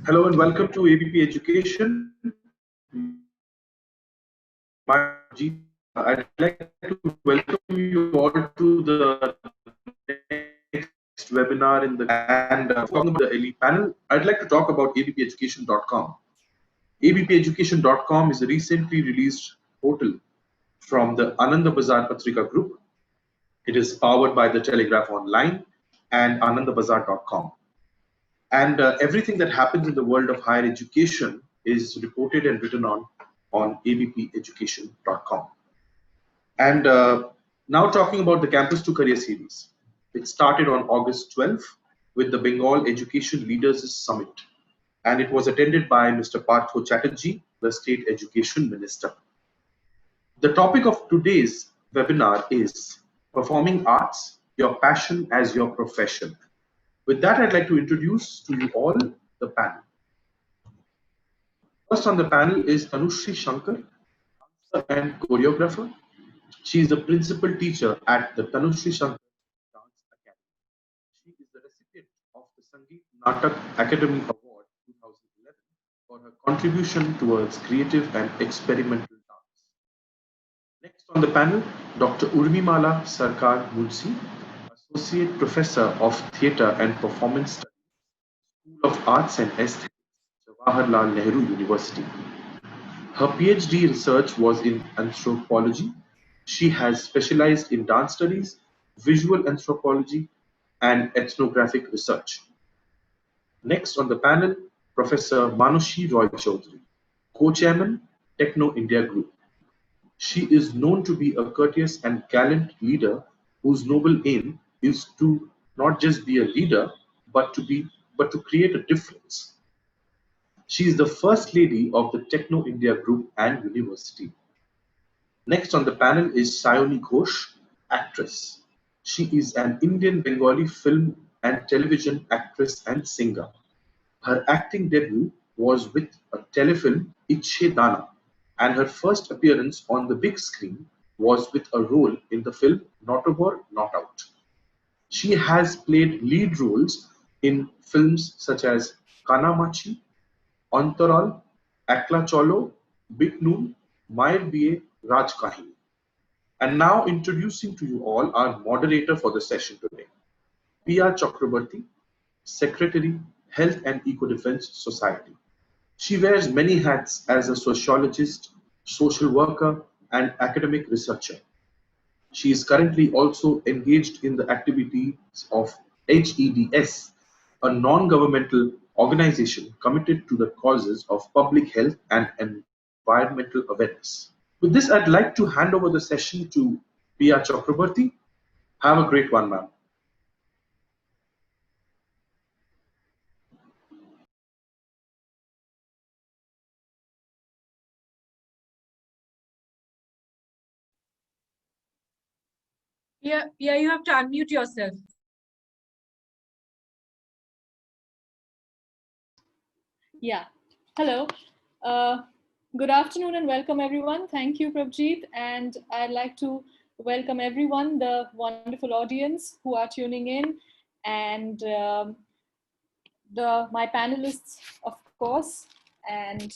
Hello and welcome to ABP Education. I'd like to welcome you all to the next webinar in the and talking about the elite panel. I'd like to talk about abpeducation.com. abpeducation.com is a recently released portal from the Ananda Bazar Patrika Group. It is powered by the Telegraph Online and anandabazar.com. And everything that happens in the world of higher education is reported and written on abpeducation.com. And now talking about the Campus to Career series. It started on August 12th with the Bengal Education Leaders Summit. And it was attended by Mr. Partho Chatterjee, the State Education Minister. The topic of today's webinar is Performing Arts, Your Passion as Your Profession. With that, I'd like to introduce to you all the panel. First on the panel is Tanusree Shankar, dancer and choreographer. She is the principal teacher at the Tanusree Shankar Dance Academy. She is the recipient of the Sangeet Natak Academy Award 2011 for her contribution towards creative and experimental dance. Next on the panel, Dr. Urmimala Sarkar Mulsi, Associate Professor of Theatre and Performance Studies, School of Arts and Aesthetics, Jawaharlal Nehru University. Her PhD research was in anthropology. She has specialized in dance studies, visual anthropology, and ethnographic research. Next on the panel, Professor Manushi Roy Chaudhary, Co-Chairman, Techno India Group. She is known to be a courteous and gallant leader whose noble aim is to not just be a leader, but to create a difference. She is the first lady of the Techno India Group and University. Next on the panel is Saayoni Ghosh, actress. She is an Indian Bengali film and television actress and singer. Her acting debut was with a telefilm Ichhe Dana, and her first appearance on the big screen was with a role in the film Not Over, Not Out. She has played lead roles in films such as Kanamachi, Antaral, Akla Cholo, Big Noon, Mayer BA, Raj Kahini. And now introducing to you all our moderator for the session today, Piya Chakraborty, Secretary, Health and Ecodefence Society. She wears many hats as a sociologist, social worker, and academic researcher. She is currently also engaged in the activities of HEDS, a non-governmental organization committed to the causes of public health and environmental awareness. With this, I'd like to hand over the session to Piya Chakraborty. Have a great one, ma'am. Yeah, you have to unmute yourself. Yeah. Hello. Good afternoon and welcome everyone. Thank you, Prabjeet. And I'd like to welcome everyone, the wonderful audience who are tuning in, and my panelists, of course. And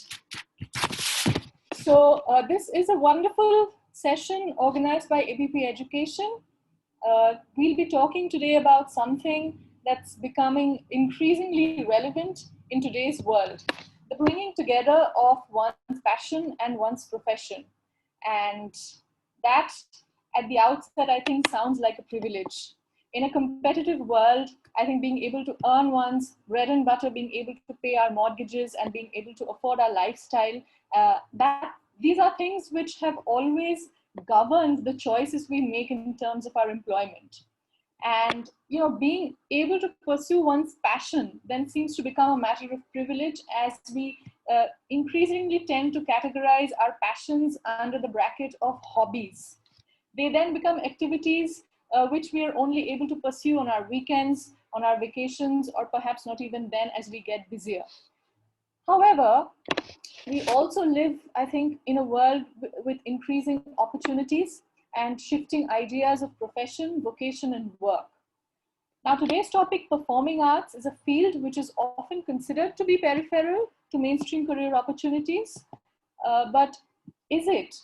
so this is a wonderful session organized by ABP Education. We'll be talking today about something that's becoming increasingly relevant in today's world, the bringing together of one's passion and one's profession. And that, at the outset, I think sounds like a privilege. In a competitive world, I think being able to earn one's bread and butter, being able to pay our mortgages and being able to afford our lifestyle, these are things which have always governed the choices we make in terms of our employment. And being able to pursue one's passion then seems to become a matter of privilege, as we increasingly tend to categorize our passions under the bracket of hobbies. They then become activities which we are only able to pursue on our weekends, on our vacations, or perhaps not even then as we get busier. However, we also live, I think, in a world with increasing opportunities and shifting ideas of profession, vocation, and work. Now, today's topic, performing arts, is a field which is often considered to be peripheral to mainstream career opportunities. But is it?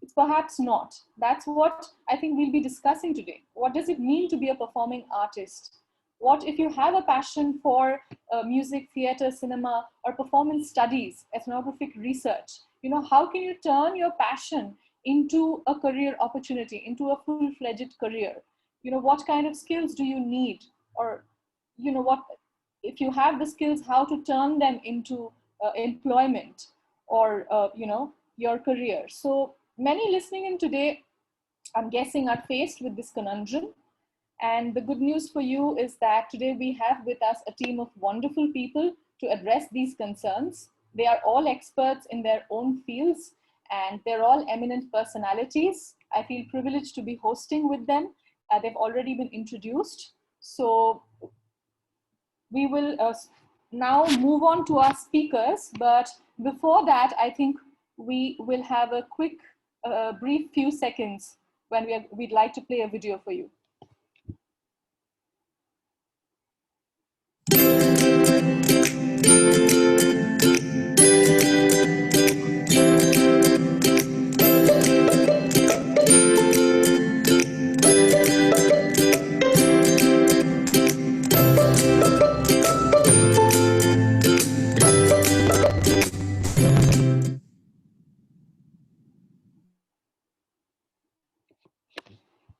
It's perhaps not. That's what I think we'll be discussing today. What does it mean to be a performing artist? What if you have a passion for music, theater, cinema, or performance studies, ethnographic research? You know, how can you turn your passion into a career opportunity, into a full-fledged career? You know, what kind of skills do you need? Or, you know, what, if you have the skills, how to turn them into employment or, you know, your career. So many listening in today, I'm guessing, are faced with this conundrum. And the good news for you is that today we have with us a team of wonderful people to address these concerns. They are all experts in their own fields and they're all eminent personalities. I feel privileged to be hosting with them. They've already been introduced. So we will now move on to our speakers. But before that, I think we will have a quick, brief few seconds when we'd like to play a video for you.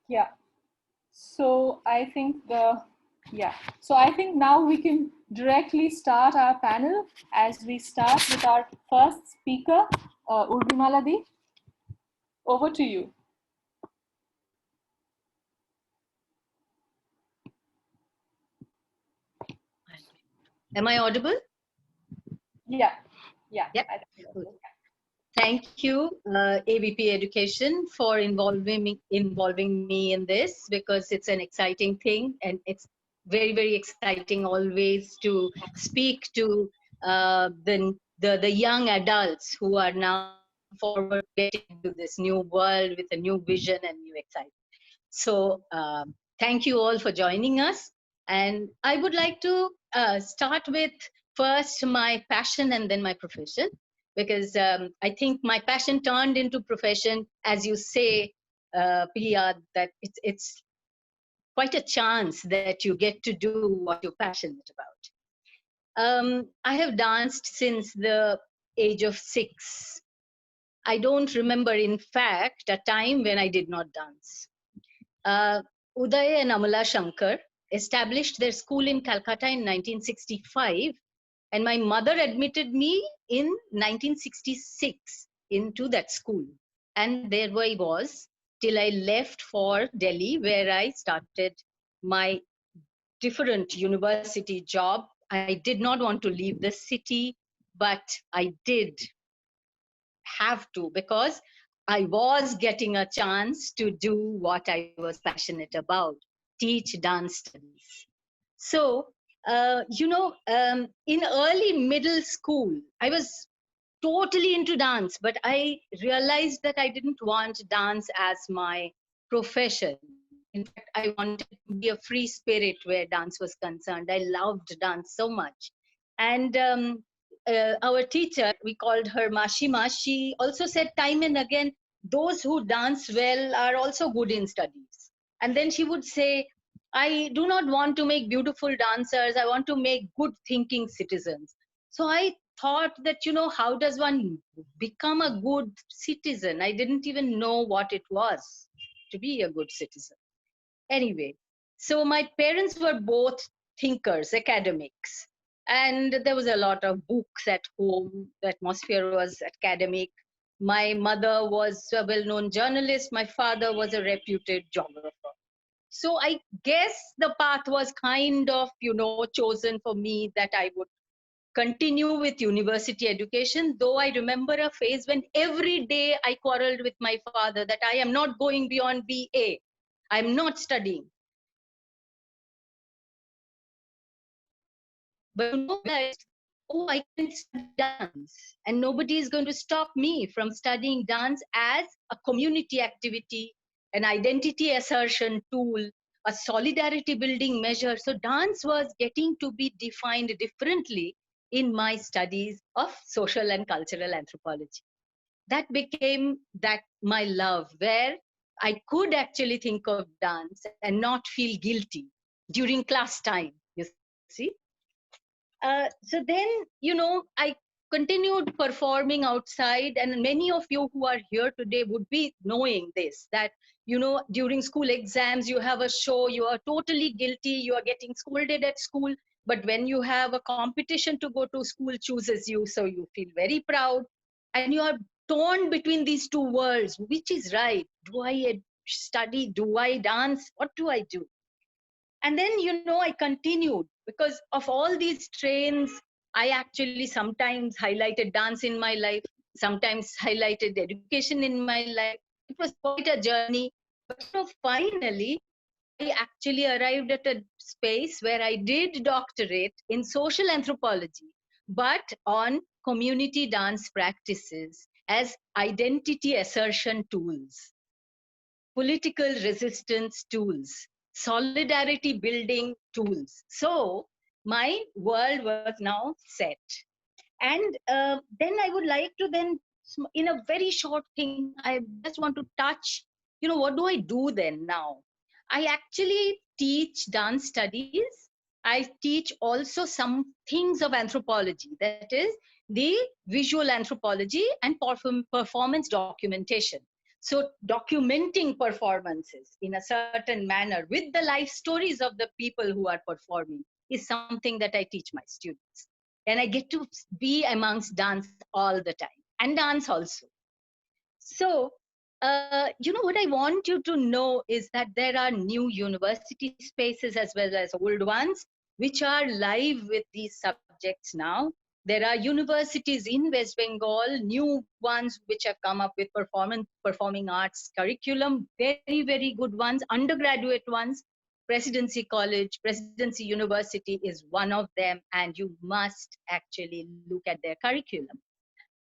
Yeah. So I think So I think now we can directly start our panel as we start with our first speaker, Urbimaladi. Over to you. Am I audible? Yeah. Yep. Thank you, ABP Education, for involving me in this, because it's an exciting thing, and it's very, very exciting always to speak to the young adults who are now forward getting into this new world with a new vision and new excitement. So thank you all for joining us. And I would like to start with first my passion and then my profession, because I think my passion turned into profession, as you say, Piya, that it's quite a chance that you get to do what you're passionate about. I have danced since the age of 6. I don't remember, in fact, a time when I did not dance. Uday and Amala Shankar established their school in Calcutta in 1965, and my mother admitted me in 1966 into that school. And there I was till I left for Delhi, where I started my different university job. I did not want to leave the city, but I did have to, because I was getting a chance to do what I was passionate about, teach dance studies. So, in early middle school, I was totally into dance, but I realized that I didn't want dance as my profession. In fact, I wanted to be a free spirit where dance was concerned. I loved dance so much. And our teacher, we called her Mashima, she also said time and again, those who dance well are also good in studies. And then she would say, I do not want to make beautiful dancers, I want to make good thinking citizens. So I thought that, how does one become a good citizen? I didn't even know what it was to be a good citizen. Anyway, so my parents were both thinkers, academics, and there was a lot of books at home. The atmosphere was academic. My mother was a well-known journalist. My father was a reputed geographer. So I guess the path was kind of, chosen for me, that I would continue with university education, though I remember a phase when every day I quarreled with my father that I am not going beyond BA. I'm not studying. But oh, I can study dance, and nobody is going to stop me from studying dance as a community activity, an identity assertion tool, a solidarity building measure. So dance was getting to be defined differently in my studies of social and cultural anthropology. That became that my love, where I could actually think of dance and not feel guilty during class time, you see. So then, I continued performing outside, and many of you who are here today would be knowing this, that, during school exams, you have a show, you are totally guilty, you are getting scolded at school, but when you have a competition to go to, school chooses you, so you feel very proud, and you are torn between these two worlds. Which is right? Do I study? Do I dance? What do I do? And then, I continued, because of all these trains, I actually sometimes highlighted dance in my life, sometimes highlighted education in my life. It was quite a journey. But finally, I actually arrived at a space where I did doctorate in social anthropology, but on community dance practices as identity assertion tools, political resistance tools, solidarity building tools. So my world was now set. And then I would like to then, in a very short thing, I just want to touch, what do I do then now? I actually teach dance studies. I teach also some things of anthropology, that is the visual anthropology and performance documentation. So documenting performances in a certain manner with the life stories of the people who are performing is something that I teach my students. And I get to be amongst dance all the time, and dance also. So, what I want you to know is that there are new university spaces as well as old ones, which are live with these subjects now. There are universities in West Bengal, new ones which have come up with performing arts curriculum, very, very good ones, undergraduate ones. Presidency College, Presidency University is one of them, and you must actually look at their curriculum.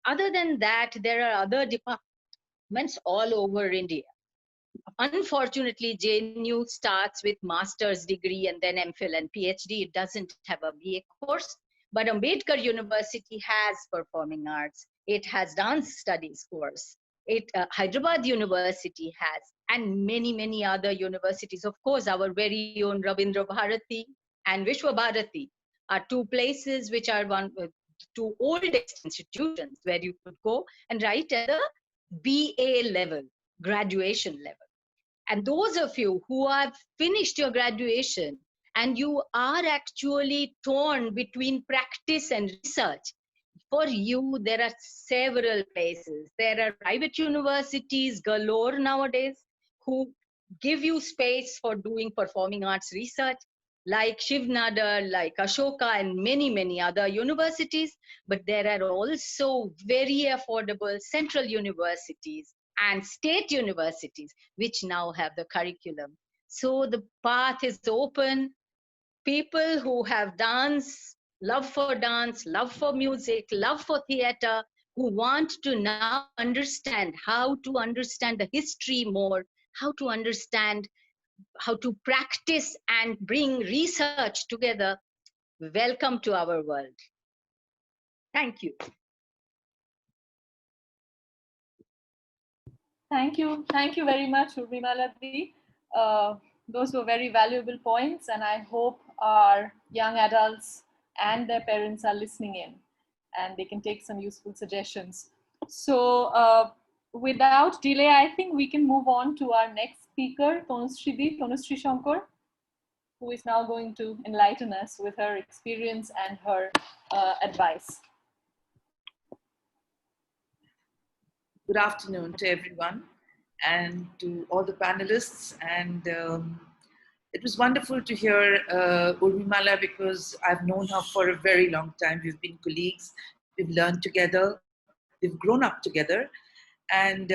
Other than that, there are other departments all over India. Unfortunately, JNU starts with master's degree and then MPhil and PhD. It doesn't have a BA course, but Ambedkar University has performing arts. It has dance studies course. Hyderabad University has, and many, many other universities. Of course, our very own Rabindra Bharati and Vishwa Bharati are two places which are two oldest institutions where you could go and write at the BA level, graduation level. And those of you who have finished your graduation and you are actually torn between practice and research, for you, there are several places. There are private universities galore nowadays who give you space for doing performing arts research, like Shiv Nadar, like Ashoka, and many, many other universities. But there are also very affordable central universities and state universities, which now have the curriculum. So the path is open. People who have love for music, love for theater, who want to now understand how to understand the history more, how to understand, how to practice and bring research together, welcome to our world. Thank you. Thank you. Thank you very much, Urmimaladi. Those were very valuable points, and I hope our young adults and their parents are listening in and they can take some useful suggestions. So without delay, I think we can move on to our next speaker, Tanusree Shankar, who is now going to enlighten us with her experience and her advice. Good afternoon to everyone and to all the panelists. And it was wonderful to hear Urmimala, because I've known her for a very long time. We've been colleagues, we've learned together, we've grown up together. And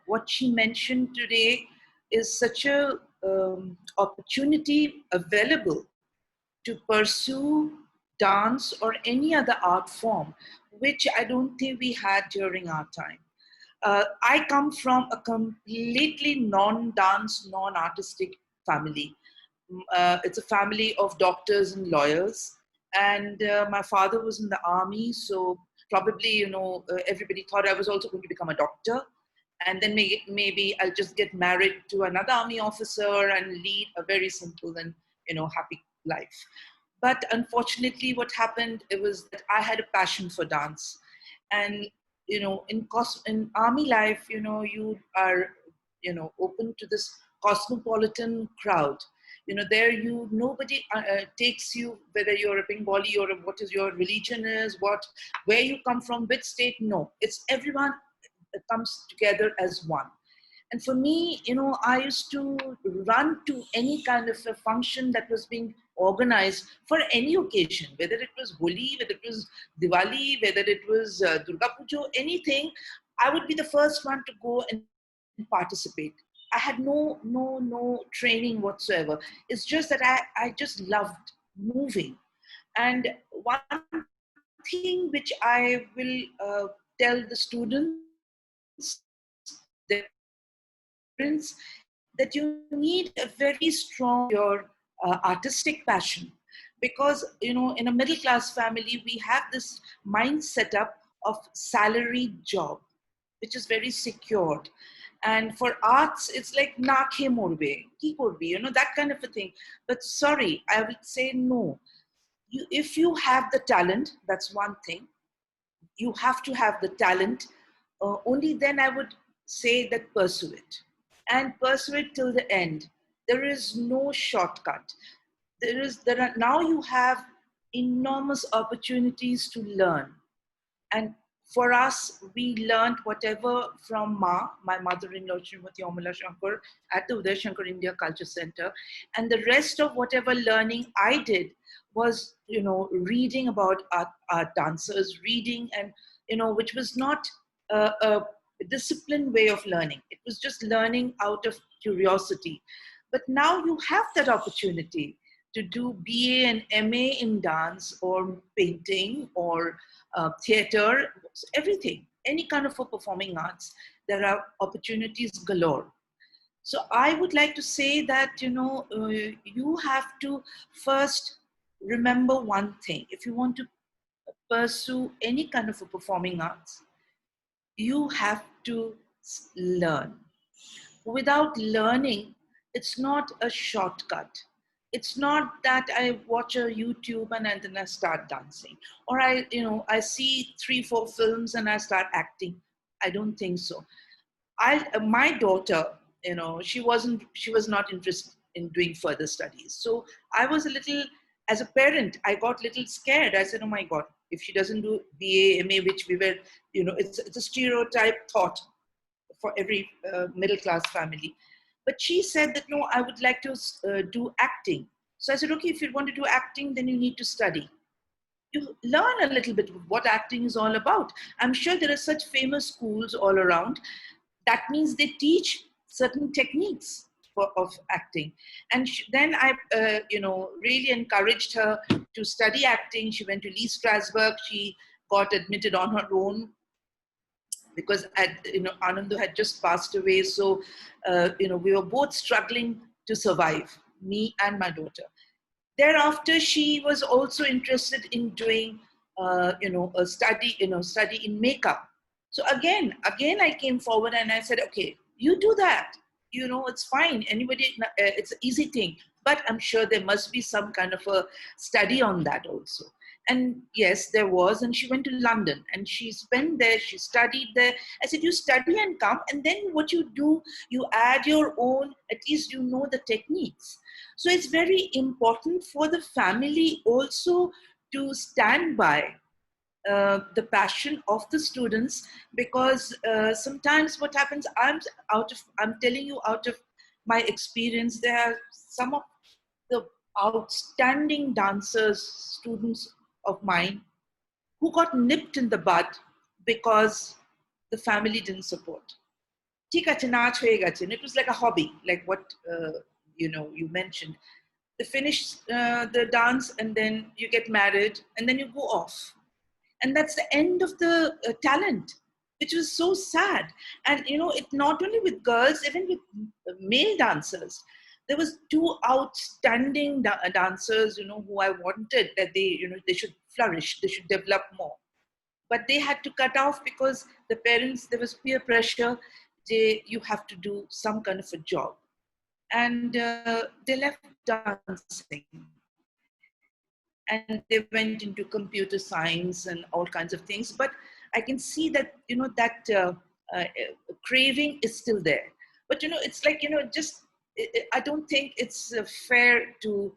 what she mentioned today is such a opportunity available to pursue dance or any other art form, which I don't think we had during our time. I come from a completely non-dance, non-artistic family. It's a family of doctors and lawyers. And my father was in the army, so probably, everybody thought I was also going to become a doctor. And then maybe I'll just get married to another army officer and lead a very simple and, happy life. But unfortunately, what happened, it was that I had a passion for dance. And, in army life, you are, open to this cosmopolitan crowd. There nobody takes you, whether you're a Bengali or what is your religion is, where you come from, which state. No, it's everyone comes together as one. And for me, I used to run to any kind of a function that was being organized for any occasion, whether it was Holi, whether it was Diwali, whether it was Durga Puja, anything. I would be the first one to go and participate. I had no training whatsoever. It's just that I just loved moving. And one thing which I will tell the students, the parents, that you need a very strong artistic passion, because in a middle class family we have this mind set up of salaried job, which is very secured. And for arts, it's like nakhe morbe, ki korbi, that kind of a thing. But sorry, I would say no. If you have the talent, that's one thing. You have to have the talent. Only then I would say that pursue it. And pursue it till the end. There is no shortcut. Now you have enormous opportunities to learn. And for us, we learned whatever from my mother-in-law, Srimati Amala Shankar, at the Uday Shankar India Culture Center. And the rest of whatever learning I did was, reading about our dancers, reading, and, which was not a disciplined way of learning. It was just learning out of curiosity. But now you have that opportunity to do BA and MA in dance or painting or theater, everything, any kind of a performing arts. There are opportunities galore. So I would like to say that, you have to first remember one thing. If you want to pursue any kind of a performing arts, you have to learn. Without learning, it's not a shortcut. It's not that I watch a YouTube and then I start dancing, or I see 3-4 films and I start acting. I don't think so. My daughter, she was not interested in doing further studies. So I was as a parent, I got a little scared. I said, oh my God, if she doesn't do BA, MA, which we were, it's a stereotype thought for every middle class family. But she said that, no, I would like to do acting. So I said, okay, if you want to do acting, then you need to study. You learn a little bit of what acting is all about. I'm sure there are such famous schools all around. That means they teach certain techniques of acting. And then I, really encouraged her to study acting. She went to Lee Strasberg. She got admitted on her own, because Anandu had just passed away. So, we were both struggling to survive, me and my daughter. Thereafter, she was also interested in doing, a study in makeup. So again, I came forward and I said, okay, you do that. It's fine. It's an easy thing. But I'm sure there must be some kind of a study on that also. And yes, there was, and she went to London and she spent there, she studied there. I said, you study and come, and then what you do, you add your own, at least you know the techniques. So it's very important for the family also to stand by the passion of the students, because sometimes what happens, I'm telling you out of my experience, there are some of the outstanding dancers, students of mine, who got nipped in the bud because the family didn't support. It was like a hobby, like what you mentioned. They finish the dance and then you get married and then you go off. And that's the end of the talent, which was so sad. And it not only with girls, even with male dancers. there was two outstanding dancers, who I wanted that they should flourish, they should develop more. But they had to cut off because the parents, there was peer pressure. You have to do some kind of a job. And they left dancing. And they went into computer science and all kinds of things. But I can see that, craving is still there. But, it's like, I don't think it's fair to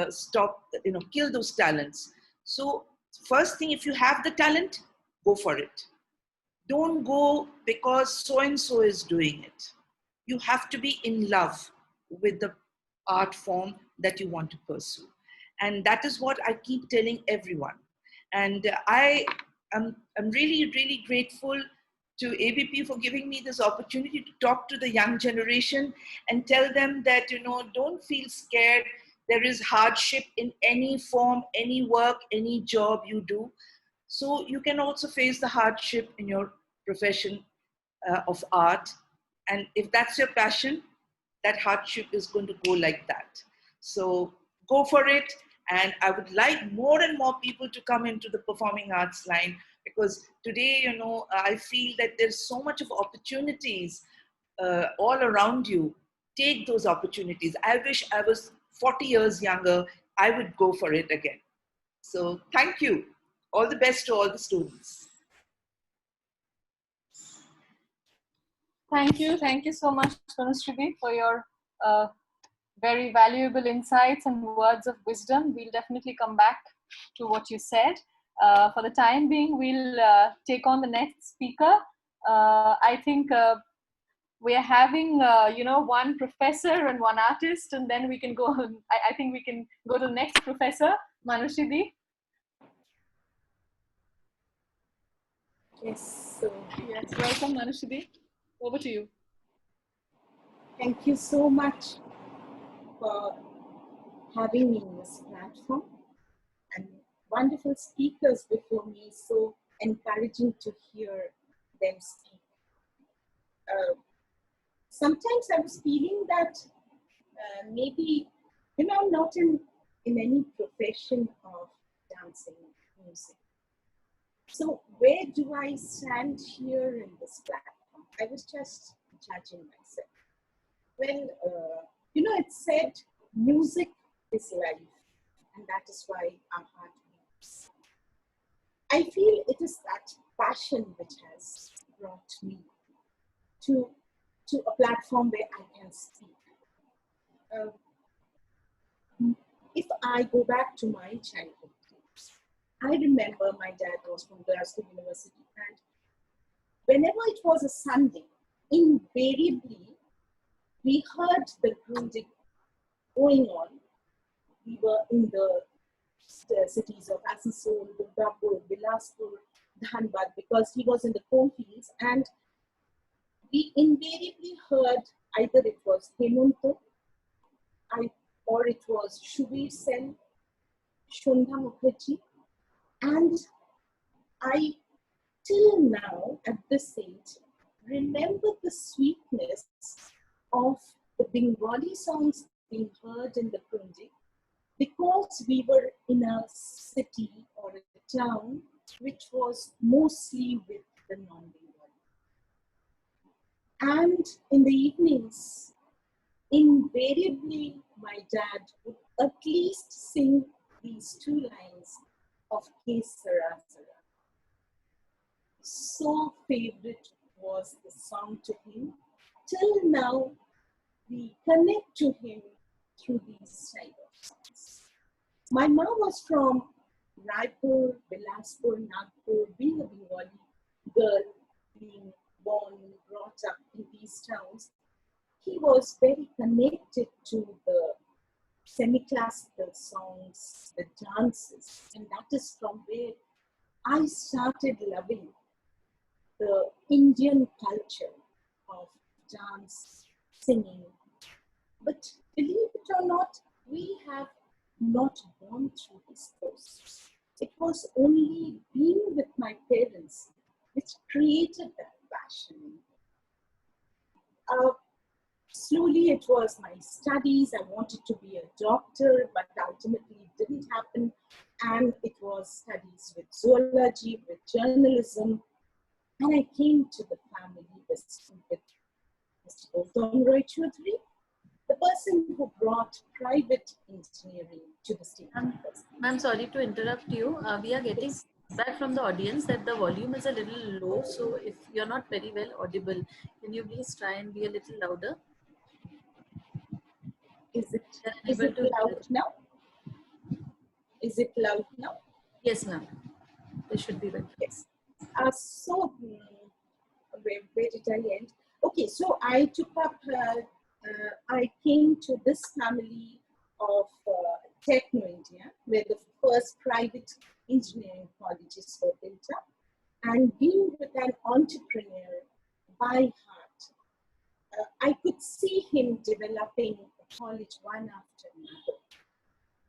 stop, kill those talents. So first thing, if you have the talent, go for it. Don't go because so-and-so is doing it. You have to be in love with the art form that you want to pursue. And that is what I keep telling everyone. And I'm really, really grateful to ABP for giving me this opportunity to talk to the young generation and tell them that, don't feel scared. There is hardship in any form, any work, any job you do. So you can also face the hardship in your profession of art. And if that's your passion, that hardship is going to go like that. So go for it. And I would like more and more people to come into the performing arts line, because today, I feel that there's so much of opportunities all around you. Take those opportunities. I wish I was 40 years younger. I would go for it again. So thank you. All the best to all the students. Thank you. Thank you so much, Tanusree, for your very valuable insights and words of wisdom. We'll definitely come back to what you said. For the time being, we'll take on the next speaker. I think we are having, one professor and one artist, and then we can go, I think we can go to the next professor, Manushree. Yes, so Yes, welcome, Manushree. Over to you. thank you so much for having me in this platform, and wonderful speakers before me, so encouraging to hear them speak. Sometimes I was feeling that maybe, I'm not in any profession of dancing, music. So where do I stand here in this platform? I was just judging myself. Well, it said music is life, and that is why our heart beats. I feel it is that passion which has brought me to a platform where I can speak. If I go back to my childhood, I remember my dad was from Glasgow University, and whenever it was a Sunday, invariably we heard the music going on. We were in the cities of Asansol, Durgapur, Bilaspur, Dhanbad, because he was in the coalfields, and we invariably heard either it was Hemanto, or it was Shubir Sen, Shondha Mukherjee, and I, till now, at this age, remember the sweetness of the Bengali songs being heard in the Kunji, because we were in a city or a town which was mostly with the non-Bengali. And in the evenings, invariably my dad would at least sing these two lines of Ke Sara Sara. So favorite was the song to him. Till now, we connect to him through these type of songs. My mom was from Raipur, Bilaspur, Nagpur. Being a Bengali girl, being born, brought up in these towns, he was very connected to the semi-classical songs, the dances, and that is from where I started loving the Indian culture of dance, singing. But believe it or not, we have not gone through this process. It was only being with my parents which created that passion. slowly it was my studies. I wanted to be a doctor, but ultimately it didn't happen. And it was studies with zoology, with journalism. And I came to the family with Mr. Gautam Roy Chaudhary, the person who brought private engineering to the state university. Ma'am, sorry to interrupt you. We are getting feedback from the audience that the volume is a little low. So if you're not very well audible, can you please try and be a little louder? Is it loud now? Is it loud now? Yes, ma'am. This should be better. Yes. So, where did I end? Okay, so I took up, I came to this family of Techno India, where the first private engineering colleges were built up. And being with an entrepreneur by heart, I could see him developing a college one after another.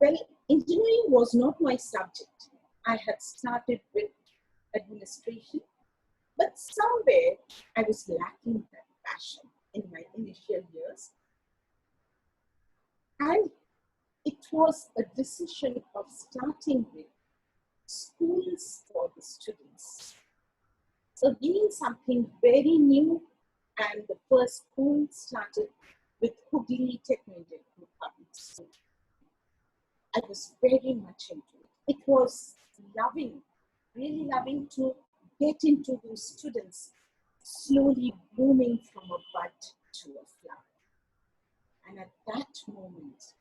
Well, engineering was not my subject. I had started with administration, but somewhere I was lacking that passion in my initial years. And it was a decision of starting with schools for the students. So again, something very new, and the first school started with Hooghly Techno-Edugraph Public School. I was very much into it. It was loving, really loving to get into those students slowly blooming from a bud to a flower. And at that moment,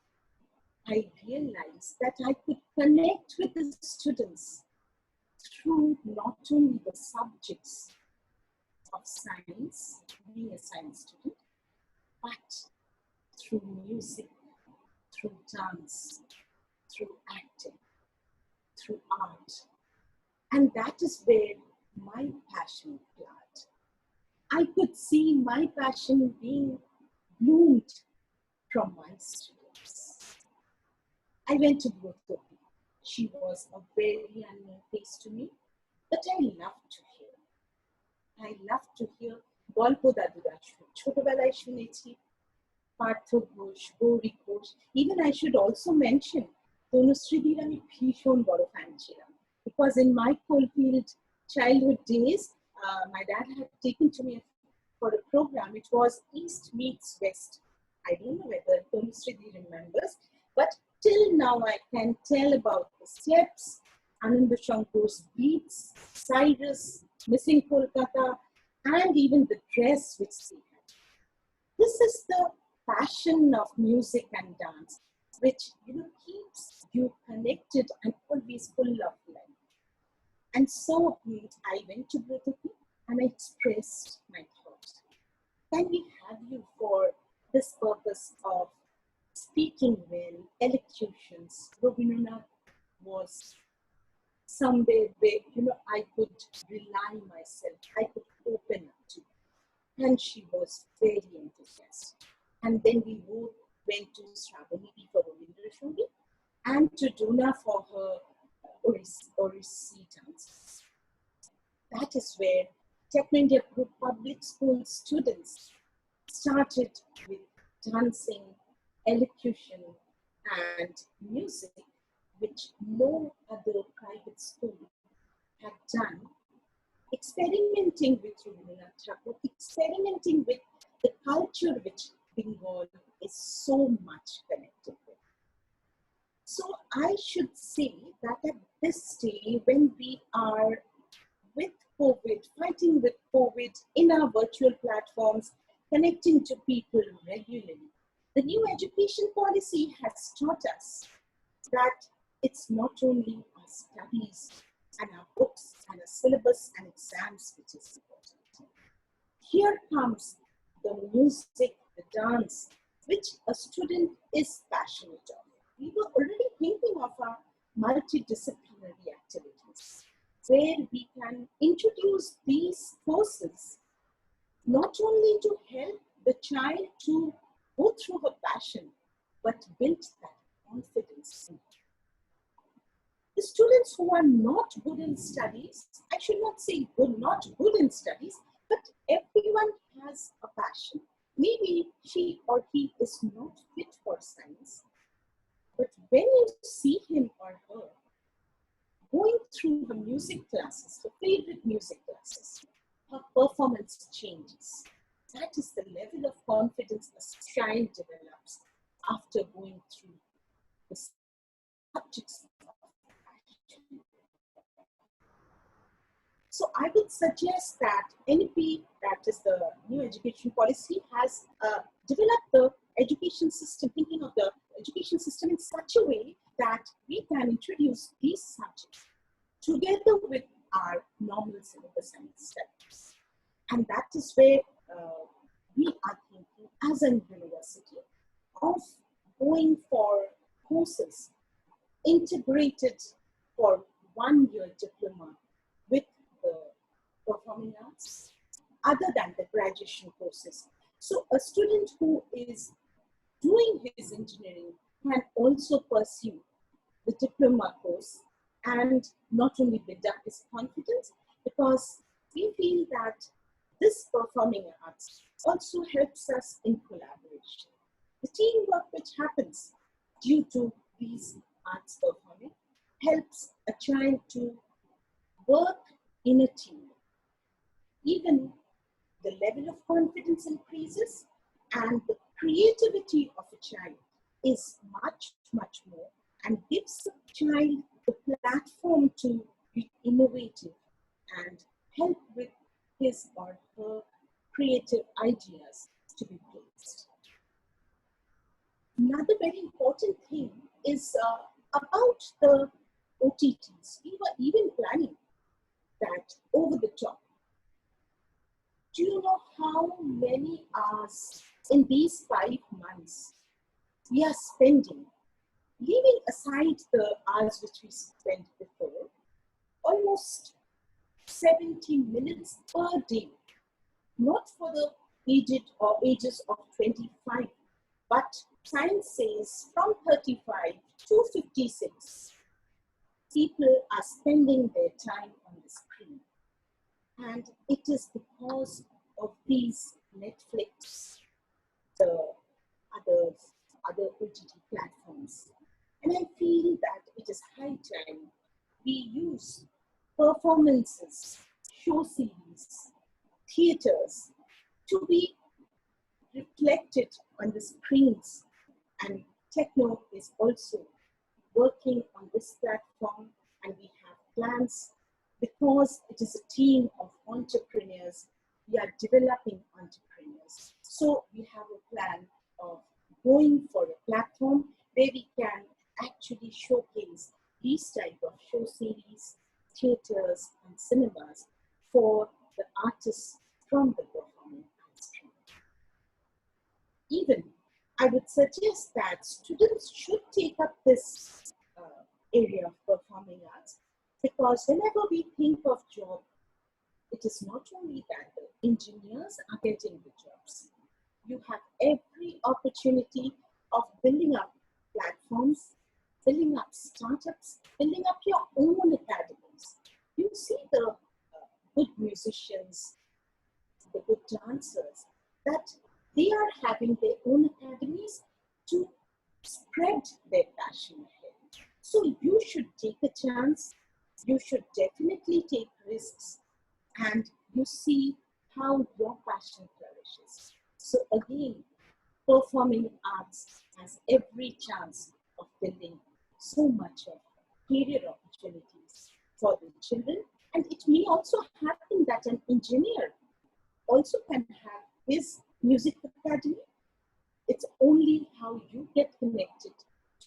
I realized that I could connect with the students through not only the subjects of science, being a science student, but through music, through dance, through acting, through art. And that is where my passion flowered. I could see my passion being bloomed from my students. I went to Bhutopia. She was a very unknown place to me, but I loved to hear. I loved to hear Golpo Dadura Chotobelai Shunechi, Partho Ghosh, Gauri Ghosh. Even I should also mention Tanusree আমি ভীষণ বড় fan ছিলাম, because in my coalfield childhood days, my dad had taken to me for a program. It was East Meets West. I don't know whether Tanusree remembers, but till now I can tell about the steps, Ananda Shankar's beats, Cyrus, Missing Kolkata, and even the dress which they had. This is the passion of music and dance, which keeps you connected and always full of life. And so I went to Bhutopia and I expressed my thoughts. Can we have you for this purpose of speaking well, elocutions? Rabindranath was somewhere where I could rely myself, I could open up to, and she was very enthusiastic. And then we both went to Saayoni for Rabindra Shongi and to Duna for her Orisi dances. That is where Techno India Group public school students started with dancing, elocution, and music, which no other private school had done, experimenting with Rabindranath Tagore, experimenting with the culture which Bengal is so much connected with. So I should say that at this day, when we are with COVID, fighting with COVID in our virtual platforms, connecting to people regularly, the new education policy has taught us that it's not only our studies and our books and our syllabus and exams which is important. Here comes the music, the dance, which a student is passionate of. We were already thinking of our multidisciplinary activities, where we can introduce these courses not only to help the child to go through her passion, but build that confidence in her. The students who are not good in studies, I should not say not good in studies, but everyone has a passion. Maybe she or he is not fit for science. But when you see him or her going through the music classes, the favorite music classes, her performance changes. That is the level of confidence a child develops after going through the subjects of passion. So I would suggest that NEP, that is the new education policy, has developed the education system, thinking of the education system in such a way that we can introduce these subjects together with our normal syllabus and studies. And that is where we are thinking as a university of going for courses integrated for 1-year diploma with the performing arts other than the graduation courses. So a student who is doing his engineering can also pursue the diploma course and not only build up his confidence, because we feel that this performing arts also helps us in collaboration. The teamwork which happens due to these arts performing helps a child to work in a team. Even the level of confidence increases and the creativity of a child is much, much more, and gives the child the platform to be innovative and help with his or her creative ideas to be placed. Another very important thing is about the OTTs. We were even planning that over the top. Do you know how many hours in these 5 months we are spending, leaving aside the hours which we spent before, almost 70 minutes per day, not for the aged or ages of 25, but science says from 35 to 56, people are spending their time on the screen. And it is because of these Netflix, the other OTT platforms. And I feel that it is high time we use performances, show series, theaters to be reflected on the screens. And Techno is also working on this platform, and we have plans because it is a team of entrepreneurs. We are developing entrepreneurs. So we have a plan of going for a platform where we can actually showcase these type of show series, theaters, and cinemas for the artists from the performing arts stream. Even I would suggest that students should take up this area of performing arts, because whenever we think of job, it is not only that the engineers are getting the jobs. You have every opportunity of building up platforms, building up startups, building up your own academies. You see the good musicians, the good dancers, that they are having their own academies to spread their passion ahead. So you should take a chance. You should definitely take risks, and you see how your passion flourishes. So again, performing arts has every chance of building so much of career opportunities for the children. And it may also happen that an engineer also can have his music academy. It's only how you get connected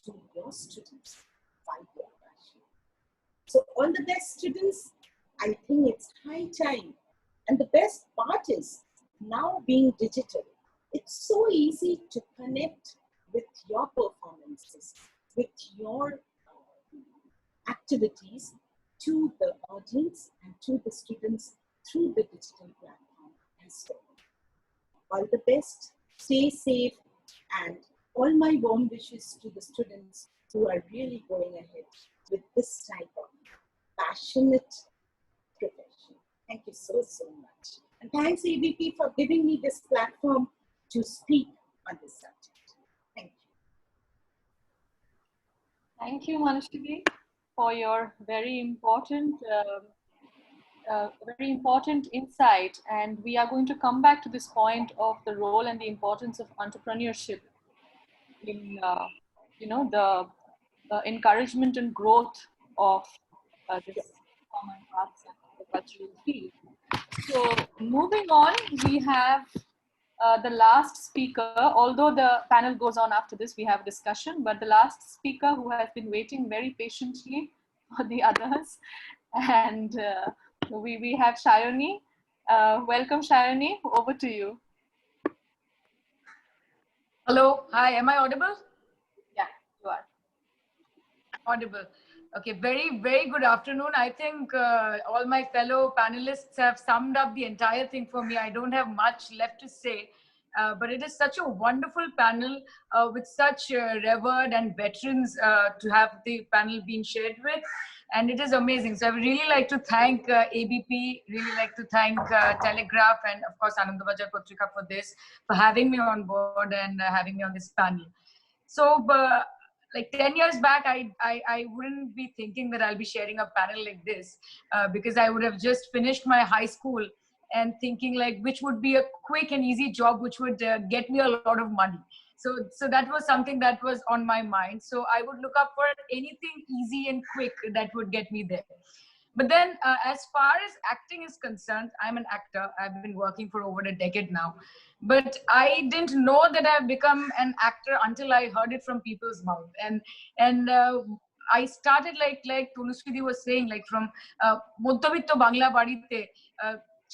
to your students by your passion. So all the best, students. I think it's high time. And the best part is, now being digital, it's so easy to connect with your performances, with your activities to the audience and to the students through the digital platform as well. All the best, stay safe, and all my warm wishes to the students who are really going ahead with this type of passionate profession. Thank you so, so much. And thanks ABP for giving me this platform to speak on this subject. Thank you. Thank you, Manushree, for your very important insight. And we are going to come back to this point of the role and the importance of entrepreneurship in, the encouragement and growth of this common arts and the cultural field. So moving on, we have the last speaker. Although the panel goes on after this, we have discussion, but the last speaker who has been waiting very patiently for the others. And we have Shaayoni. Welcome, Shaayoni. Over to you. Hello. Hi. Am I audible? Yeah, you are. Audible. Okay. Very, very good afternoon. I think all my fellow panelists have summed up the entire thing for me. I don't have much left to say. But it is such a wonderful panel with such revered and veterans to have the panel being shared with. And it is amazing. So I would really like to thank ABP, really like to thank Telegraph, and of course Anandabajar Patrika for this, for having me on board and having me on this panel. So like 10 years back, I wouldn't be thinking that I'll be sharing a panel like this because I would have just finished my high school and thinking like which would be a quick and easy job which would get me a lot of money. So that was something that was on my mind. So I would look up for anything easy and quick that would get me there. But then as far as acting is concerned, I'm an actor. I've been working for over a decade now. But I didn't know that I've become an actor until I heard it from people's mouth. And I started like Tanusree was saying, like from মধ্যবিত্ত বাংলা বাড়িতে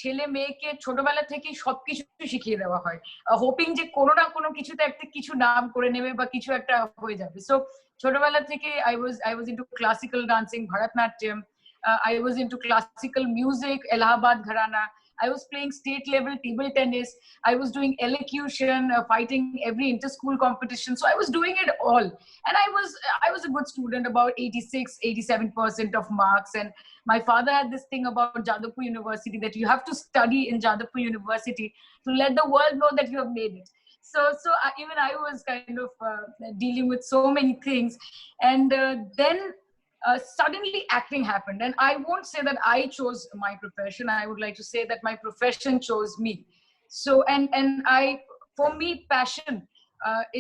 ছেলে মেয়েকে ছোটবেলা থেকেই সবকিছু শিখিয়ে দেওয়া হয়, হোপিং যে কোনো না কোনো কিছুতে একটা কিছু নাম করে নেবে বা কিছু একটা হয়ে যাবে। সো ছোটবেলা থেকে I was into classical dancing, Bharatnatyam. I was into classical music, Allahabad Gharana. I was playing state level table tennis. I was doing elocution, fighting every inter-school competition. So I was doing it all. And I was a good student, about 86, 87% of marks. And my father had this thing about Jadavpur University, that you have to study in Jadavpur University to let the world know that you have made it. So even I was kind of dealing with so many things. And then suddenly acting happened. And I won't say that I chose my profession. I would like to say that my profession chose me. So, for me, passion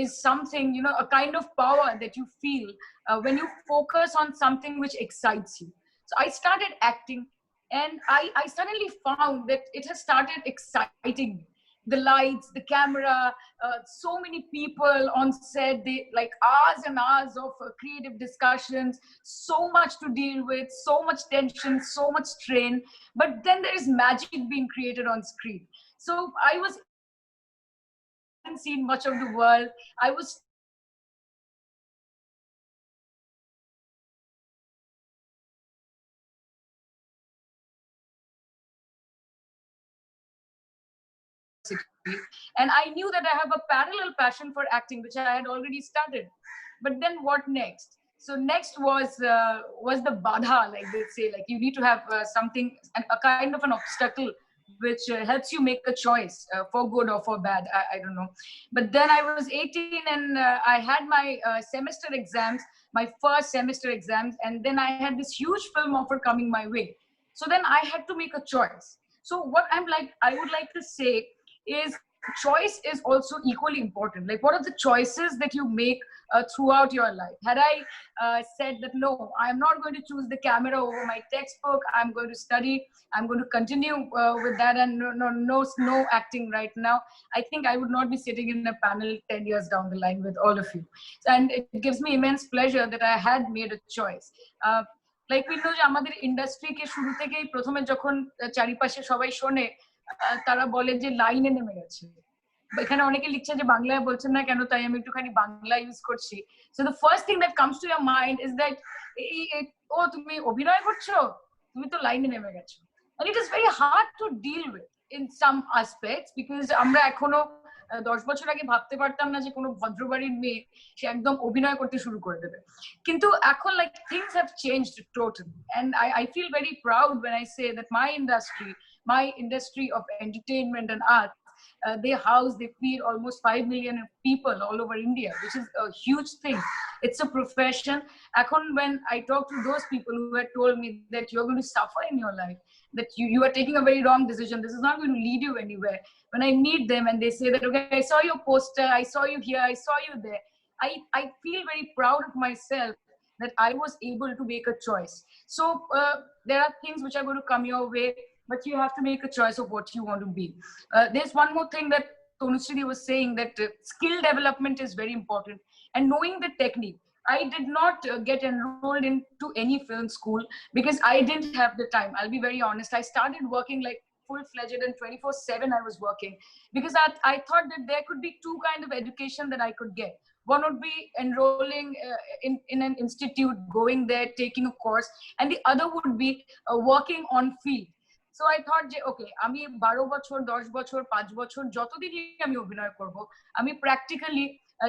is something, a kind of power that you feel when you focus on something which excites you. So I started acting, and I suddenly found that it has started exciting me. The lights, the camera, so many people on set, they like hours and hours of creative discussions, so much to deal with, so much tension, so much strain, but then there is magic being created on screen. So I hadn't seen much of the world. I was and I knew that I have a parallel passion for acting, which I had already started. But then what next? So next was the badha, like they say, like you need to have something, a kind of an obstacle which helps you make a choice for good or for bad. I don't know. But then I was 18 and I had my semester exams, my first semester exams, and then I had this huge film offer coming my way. So then I had to make a choice. So what I would like to say is choice is also equally important. Like, what are the choices that you make throughout your life? Had I said that, no, I'm not going to choose the camera over my textbook, I'm going to study, I'm going to continue with that, and no acting right now, I think I would not be sitting in a panel 10 years down the line with all of you. And it gives me immense pleasure that I had made a choice. Like we know যে আমাদের ইন্ডাস্ট্রিকে শুরু থেকেই প্রথমে যখন চারিপাশে সবাই শোনে তারা বলে যে লাইনে নেমে গেছে, এখানে অনেকে লিখছে যে বাংলায় বলছেন না কেন, তাই আমি একটুখানি বাংলা ইউজ করছি। So the first thing that comes to your mind is that ও তুমি অভিনয় করছো, তুমি তো লাইনে নেমে গেছো। And it is very hard to deal with in some aspects because আমরা এখনো 10 বছর আগে ভাবতে পারতাম না যে কোনো ভদ্রবাড়ির মেয়ে সে একদম অভিনয় করতে শুরু করে দেবে। কিন্তু এখন like things have changed totally, and I feel very proud when I say that my industry of entertainment and art They feed almost 5 million people all over India, which is a huge thing. It's a profession. When I talk to those people who had told me that you're going to suffer in your life, that you are taking a very wrong decision, this is not going to lead you anywhere. When I meet them and they say that, okay, I saw your poster, I saw you here, I saw you there, I feel very proud of myself that I was able to make a choice. So there are things which are going to come your way, but you have to make a choice of what you want to be. There's one more thing that Tanusree was saying, that skill development is very important, and knowing the technique. I did not get enrolled into any film school because I didn't have the time. I'll be very honest. I started working like full-fledged and 24/7 I was working, because I thought that there could be two kinds of education that I could get. One would be enrolling in an institute, going there, taking a course, and the other would be working on field. So I thought, okay, আমি 12 বছর 10 বছর 5 বছর যতদিনই আমি অভিনয় করব, আমি practically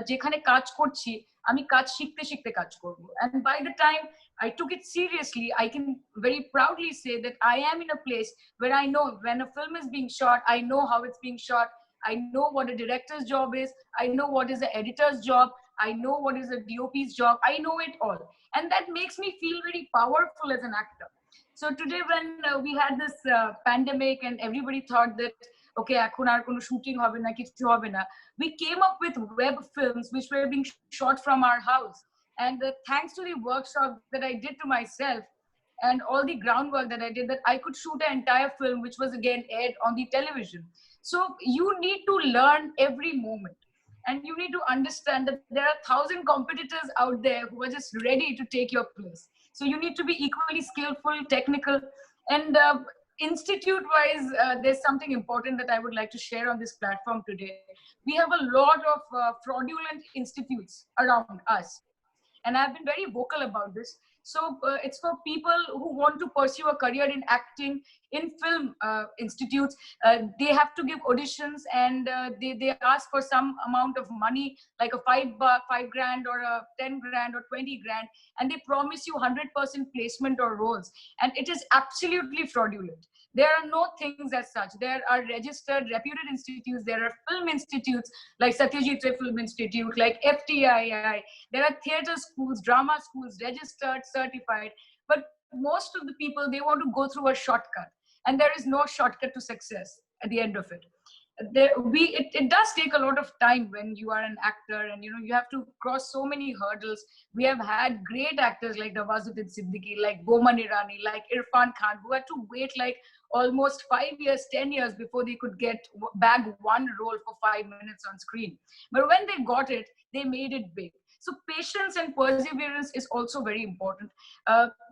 যেখানে কাজ করছি আমি কাজ শিখতে শিখতে কাজ করব। And by the time I took it seriously, I can very proudly say that I am in a place where I know when a film is being shot, I know how it's being shot, I know what a director's job is, I know what is the editor's job, I know what is the DOP's job, I know it all. And that makes me feel very powerful as an actor. So today when we had this pandemic and everybody thought that, okay, এখন আর কোনো shooting হবে না, কিছু হবে না, we came up with web films which were being shot from our house. And thanks to the workshop that I did to myself and all the groundwork that I did, that I could shoot an entire film which was again aired on the television. So you need to learn every moment. And you need to understand that there are 1,000 competitors out there who are just ready to take your place. So you need to be equally skillful, technical, and institute-wise, there's something important that I would like to share on this platform today. We have a lot of fraudulent institutes around us. And I've been very vocal about this. So it's for people who want to pursue a career in acting, in film institutes. They have to give auditions, and they ask for some amount of money, like a 5 grand or a 10 grand or 20 grand, and they promise you 100% placement or roles. And it is absolutely fraudulent. There are no things as such. There are registered, reputed institutes. There are film institutes like Satyajit Ray Film Institute, like FTII. There are theater schools, drama schools, registered, certified. But most of the people, they want to go through a shortcut. And there is no shortcut to success at the end of it. It does take a lot of time when you are an actor, and you have to cross so many hurdles. We have had great actors like Nawazuddin Siddiqui, like Boman Irani, like Irfan Khan, who had to wait like almost 5 years, 10 years before they could bag one role for 5 minutes on screen. But when they got it, they made it big. So patience and perseverance is also very important.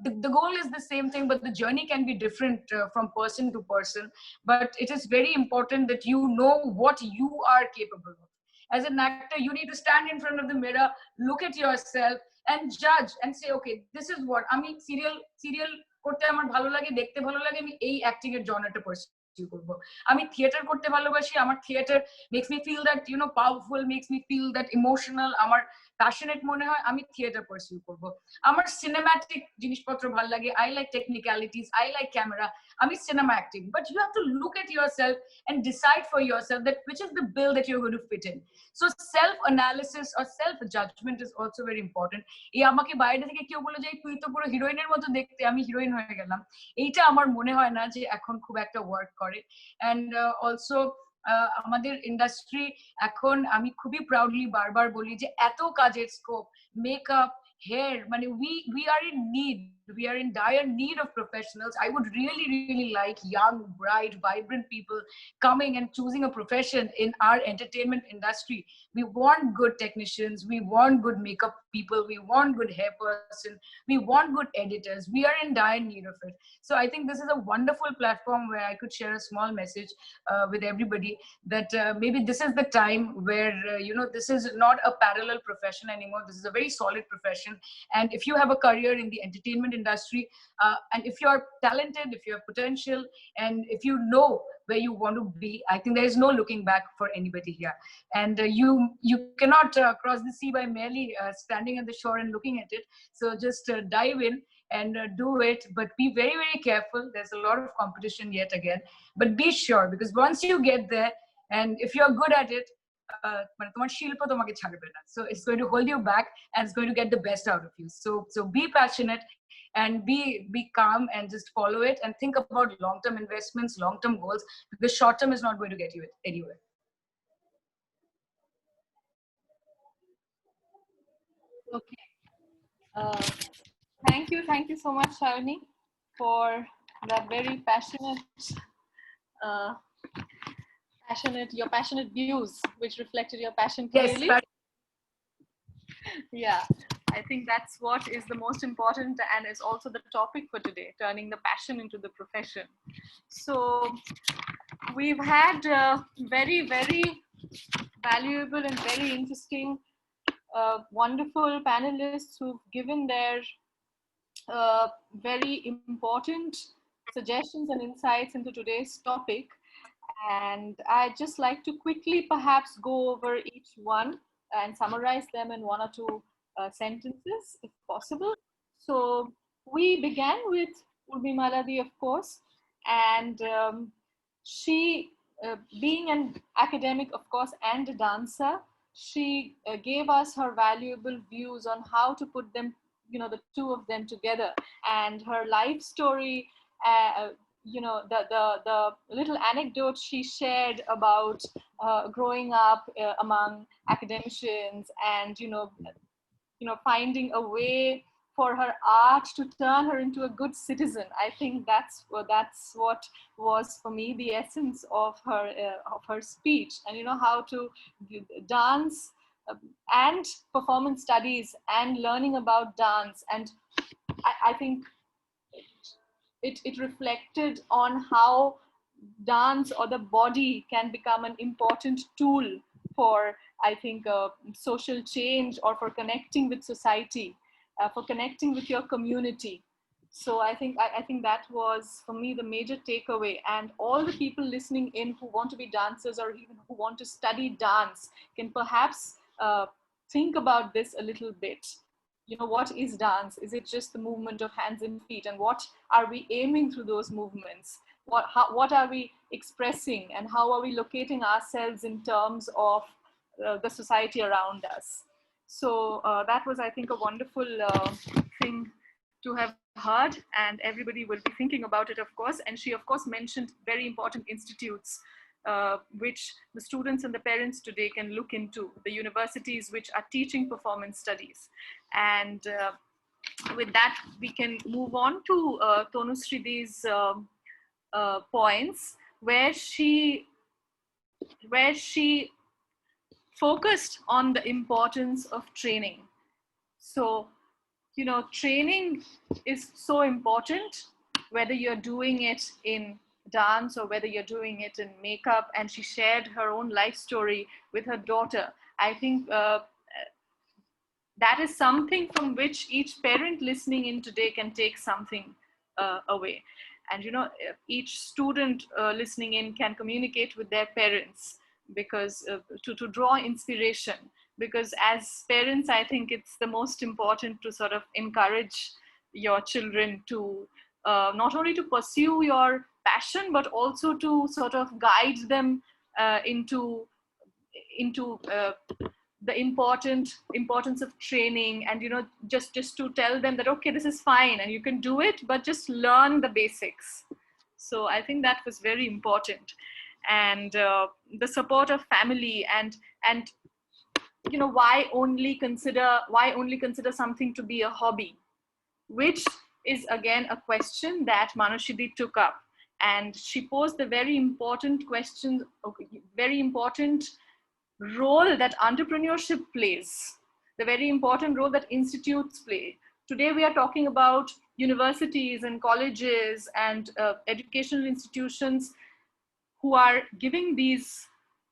The goal is the same thing, but the journey can be different from person to person. But it is very important that you know what you are capable of. As an actor, you need to stand in front of the mirror, look at yourself, and judge and say, okay, this is what I mean. Serial করতে আমার ভালো লাগে, দেখতে ভালো লাগে, আমি এই acting এর জনরাটা pursue করব। আমি থিয়েটার করতে ভালোবাসি, আমার theatre makes me feel that powerful, makes me feel that emotional, আমার passionate মনে হয়, আমি থিয়েটার pursue করব। আমার সিনেম্যাটিক জিনিসপত্র ভালো লাগে, I like technicalities, I like camera, আমি cinema acting. But you have to look at yourself and decide for yourself that which is the bill that you're going to fit in. So self-analysis or self-judgment is also very important. এই আমাকে বাইরে থেকে কেউ বলে যে তুই তো পুরো হিরোইনের মতো দেখতে, আমি হিরোইন হয়ে গেলাম, এইটা আমার মনে হয় না যে এখন খুব একটা ওয়ার্ক করে। And also আমাদের ইন্ডাস্ট্রি এখন, আমি খুবই প্রাউডলি বারবার বলি যে এত কাজের scope, makeup, hair, we are in need, we are in dire need of professionals. I would really like young, bright, vibrant people coming and choosing a profession in our entertainment industry. We want good technicians, we want good makeup people, we want good hair person, we want good editors. We are in dire need of it. So I think this is a wonderful platform where I could share a small message with everybody that maybe this is the time where this is not a parallel profession anymore. This is a very solid profession. And if you have a career in the entertainment industry, and if you're talented, if you have potential, and if you know where you want to be, I think there is no looking back for anybody here. And you cannot cross the sea by merely standing at the shore and looking at it. So just dive in and do it, but be very careful. There's a lot of competition yet again, but be sure, because once you get there, And if you're good at it, so it's going to hold you back and it's going to get the best out of you. So be passionate and be calm and just follow it and think about long-term investments, long-term goals, because short-term is not going to get you anywhere. Okay. Thank you so much, Saayoni, for that very your passionate views, which reflected your passion clearly. Yes. Yeah, I think that's what is the most important and is also the topic for today, turning the passion into the profession. So we've had very, very valuable and very interesting, wonderful panelists who've given their very important suggestions and insights into today's topic. And I'd just like to quickly perhaps go over each one and summarize them in one or two sentences, if possible. So we began with Urmimaladi, of course, and she, being an academic, of course, and a dancer, she gave us her valuable views on how to put them, the two of them together, and her life story, the little anecdote she shared about growing up among academicians and finding a way for her art to turn her into a good citizen. I think that's what was for me the essence of her speech, and how to dance and performance studies and learning about dance. And I think it reflected on how dance or the body can become an important tool for, I think, social change, or for connecting with society, for connecting with your community. So I think that was, for me, the major takeaway. And all the people listening in who want to be dancers or even who want to study dance can perhaps think about this a little bit. What is dance? Is it just the movement of hands and feet? And what are we aiming through those movements? What are we expressing? And how are we locating ourselves in terms of the society around us? So that was, I think, a wonderful thing to have heard, and everybody will be thinking about it, of course. And she, of course, mentioned very important institutes which the students and the parents today can look into, the universities which are teaching performance studies. And with that, we can move on to Tanusree's points, where she focused on the importance of training. So, training is so important, whether you're doing it in dance or whether you're doing it in makeup. And she shared her own life story with her daughter. I think that is something from which each parent listening in today can take something away. And each student listening in can communicate with their parents, because to draw inspiration, because as parents, I think it's the most important to sort of encourage your children to not only to pursue your passion, but also to sort of guide them into the importance of training, and just to tell them that, okay, this is fine and you can do it, but just learn the basics. So I think that was very important. And the support of family, and why only consider something to be a hobby, which is again a question that Manushree took up. And she posed the very important question, very important role that entrepreneurship plays, the very important role that institutes play. Today we are talking about universities and colleges and educational institutions who are giving these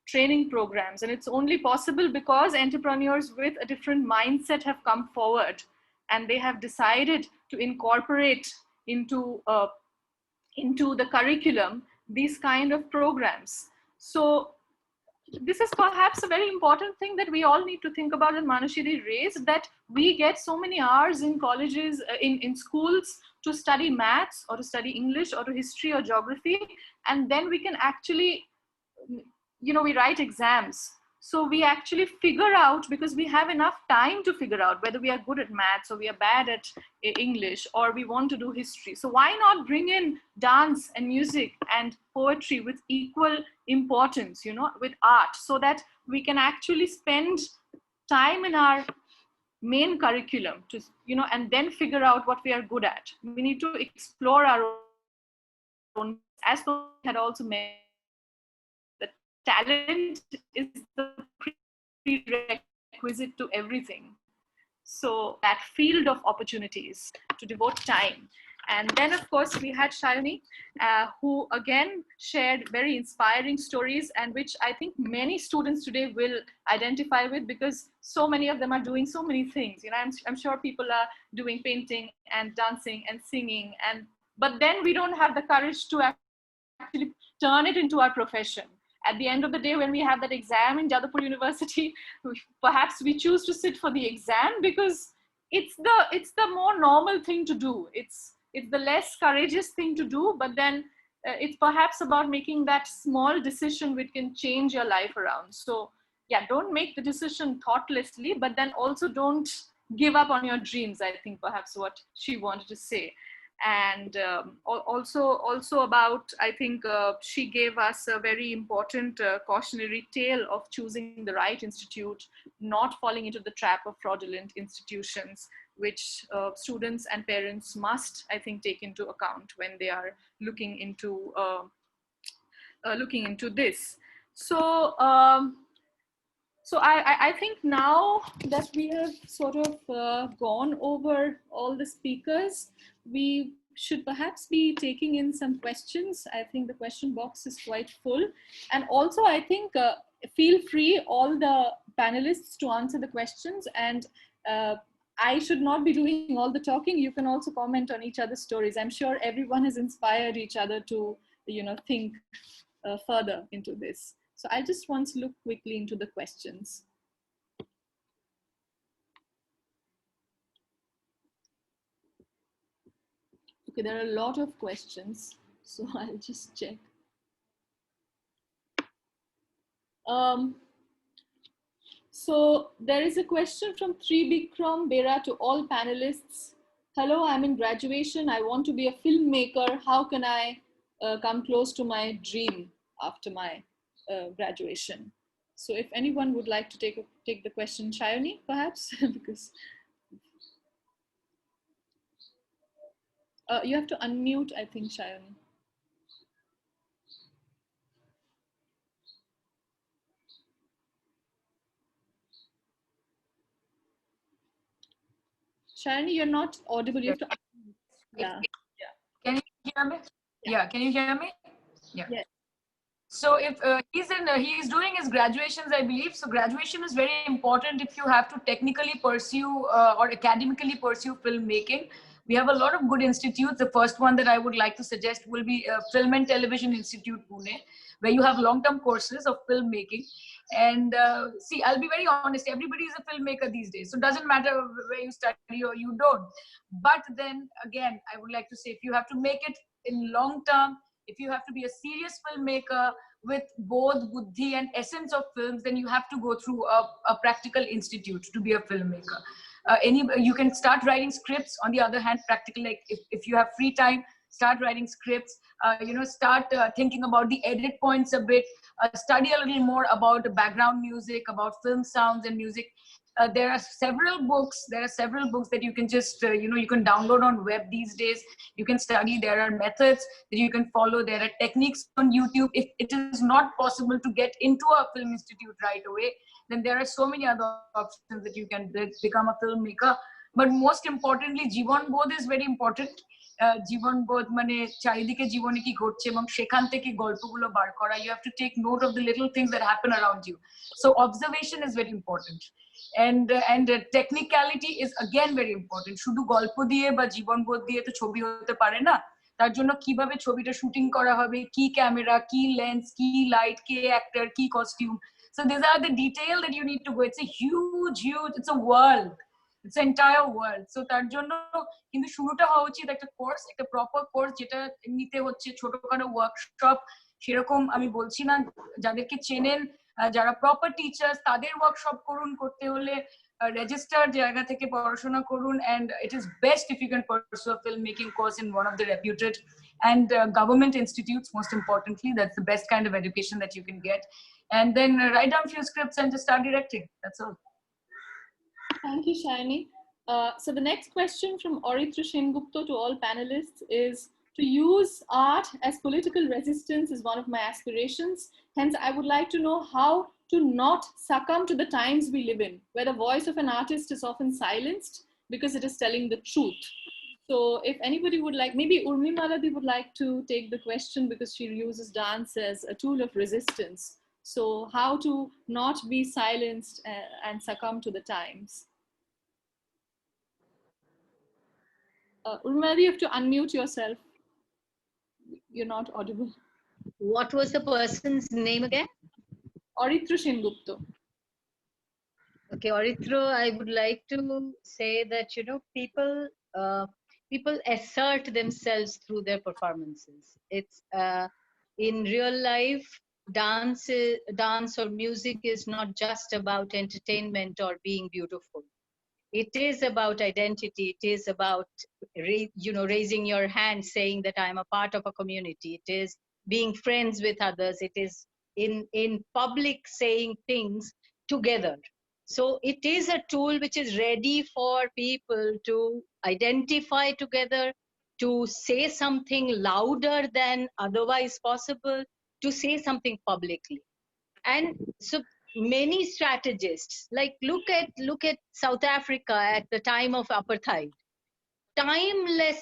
training programs. And it's only possible because entrepreneurs with a different mindset have come forward, and they have decided to incorporate into the curriculum these kind of programs. So this is perhaps a very important thing that we all need to think about, and Manushree raised, that we get so many hours in colleges, in schools, to study maths or to study English or to history or geography, and then we can actually we write exams. So we actually figure out, because we have enough time to figure out whether we are good at maths or we are bad at English or we want to do history. So why not bring in dance and music and poetry with equal importance, with art, so that we can actually spend time in our main curriculum to, and then figure out what we are good at. We need to explore our own, as had also mentioned, the talent is the prerequisite to everything. So that field of opportunities to devote time. And then, of course, we had Shaoni, who again shared very inspiring stories, and which I think many students today will identify with, because so many of them are doing so many things. I'm sure people are doing painting and dancing and singing, but then we don't have the courage to actually turn it into our profession. At the end of the day, when we have that exam in Jadavpur University, perhaps we choose to sit for the exam because it's the more normal thing to do. It's the less courageous thing to do, but then it's perhaps about making that small decision which can change your life around. So yeah, don't make the decision thoughtlessly, but then also don't give up on your dreams, I think perhaps what she wanted to say. And also about, I think she gave us a very important cautionary tale of choosing the right institute, not falling into the trap of fraudulent institutions, which students and parents must, I think, take into account when they are looking into this. So so I think now that we have sort of gone over all the speakers, we should perhaps be taking in some questions. I think the question box is quite full. And also, I think, feel free, all the panelists, to answer the questions. And I should not be doing all the talking. You can also comment on each other's stories. I'm sure everyone has inspired each other to, think further into this. So I just want to look quickly into the questions. Okay, there are a lot of questions, so I'll just check. So there is a question from Tribikram Bera to all panelists. Hello, I'm in graduation. I want to be a filmmaker. How can I come close to my dream after my graduation? So if anyone would like to take the question, Shaoni, perhaps, because you have to unmute, I think, Shaoni. Shaoni, you're not audible. You have to unmute. Yeah. Can you hear me? Yeah. Can you hear me? Yeah. Yes. So if he's doing his graduations, I believe. So graduation is very important if you have to technically pursue or academically pursue filmmaking. We have a lot of good institutes. The first one that I would like to suggest will be Film and Television Institute, Pune, where you have long-term courses of filmmaking. And see, I'll be very honest, everybody is a filmmaker these days. So it doesn't matter where you study or you don't. But then again, I would like to say, if you have to make it in long term, if you have to be a serious filmmaker with both buddhi and essence of films, then you have to go through a practical institute to be a filmmaker. You can start writing scripts. On the other hand, practical, like if you have free time, start writing scripts, start thinking about the edit points a bit, study a little more about the background music, about film sounds and music. There are several books that you can just you can download on web these days. You can study. There are methods that you can follow. There are techniques on YouTube. If it is not possible to get into a film institute right away, then there are so many other options that you can become a filmmaker. But most importantly, জীবন বোধ is very important. জীবন বোধ মানে চারিদিকে জীবনে কি ঘটছে এবং সেখান থেকে গল্পগুলো বার করা. You have to take note of the little things that happen around you. So observation is very important. And technicality is again very important. শুধু গল্প দিয়ে বা জীবন বোধ দিয়ে তো ছবি হতে পারে না. তার জন্য কিভাবে ছবিটা শুটিং করা হবে, কি ক্যামেরা, কি লেন্স, কি লাইট, কি অ্যাক্টর, কি costume. So these are the detail that you need to go. It's a huge, it's a world. It's an entire world. So তার জন্য কিন্তু শুরুটা হওয়া উচিত একটা কোর্স, একটা প্রপার কোর্স, যেটা এমনিতে হচ্ছে ছোটখাটো ওয়ার্কশপ সেরকম আমি বলছি না, যাদেরকে চেনেন যারা প্রপার টিচার্স তাদের ওয়ার্কশপ করুন, করতে হলে রেজিস্টার জায়গা থেকে পড়াশোনা করুন, and it is best if you can pursue a filmmaking course in one of the reputed and government institutes. Most importantly, that's the best kind of education that you can get, and then write down few scripts and just start directing. That's all. Thank you, Shioni. So the next question from Oritra Shengupta to all panelists is, to use art as political resistance is one of my aspirations. Hence, I would like to know how to not succumb to the times we live in, where the voice of an artist is often silenced because it is telling the truth. So if anybody would like, maybe Urmi Maladi would like to take the question because she uses dance as a tool of resistance. So how to not be silenced and succumb to the times. Urmila, you have to unmute yourself. You're not audible. What was the person's name again? Oritra Shengupta. Okay, Orithro, I would like to say that, you know, people assert themselves through their performances. It's in real life, dance or music is not just about entertainment or being beautiful. It is about identity. It is about raising your hand, saying that I'm a part of a community. It is being friends with others. It is in public saying things together. So it is a tool which is ready for people to identify together, to say something louder than otherwise possible, to say something publicly. And so many strategists, like look at South Africa at the time of apartheid. Timeless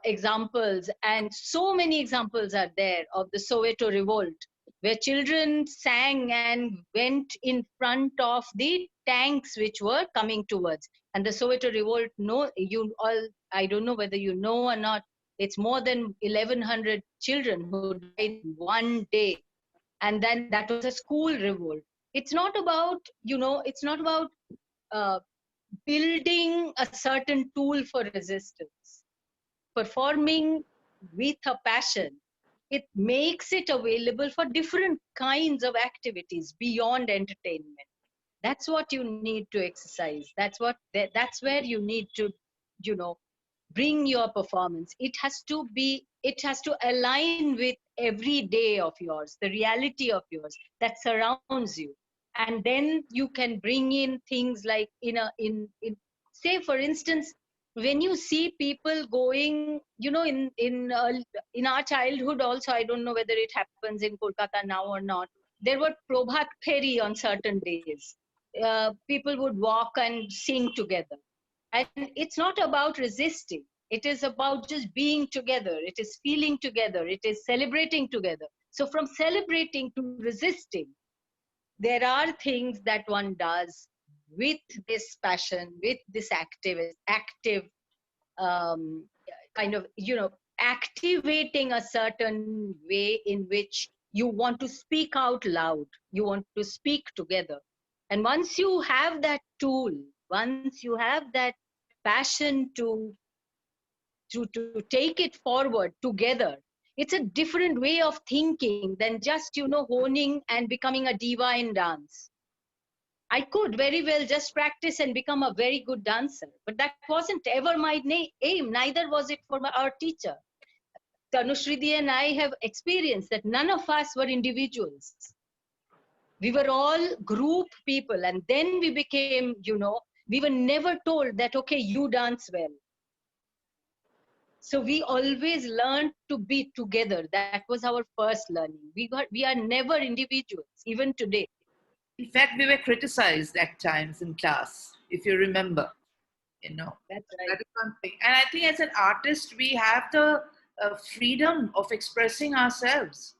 examples, and so many examples are there of the Soweto revolt, where children sang and went in front of the tanks which were coming towards. And the Soweto revolt, I don't know whether you know or not, it's more than 1,100 children who died in one day. And then that was a school revolt. It's not about, it's not about building a certain tool for resistance. Performing with a passion, it makes it available for different kinds of activities beyond entertainment. That's what you need to exercise. That's where you need to, bring your performance. It has to align with every day of yours, the reality of yours that surrounds you. And then you can bring in things like say, for instance, when you see people going, in our childhood also, I don't know whether it happens in Kolkata now or not, there were Prabhat Pheri on certain days. People would walk and sing together. And it's not about resisting. It is about just being together. It is feeling together. It is celebrating together. So from celebrating to resisting, there are things that one does with this passion, with this active kind of, activating a certain way in which you want to speak out loud. You want to speak together. And once you have that tool, once you have that passion to take it forward together, it's a different way of thinking than just, honing and becoming a diva in dance. I could very well just practice and become a very good dancer, but that wasn't ever my aim. Neither was it for our teacher. Tanusree and I have experienced that none of us were individuals. We were all group people, and then we became, we were never told that, okay, you dance well. So we always learned to be together. That was our first learning. We are never individuals, even today. In fact, we were criticized at times in class, if you remember. That's right. That is one thing. And I think as an artist, we have the freedom of expressing ourselves.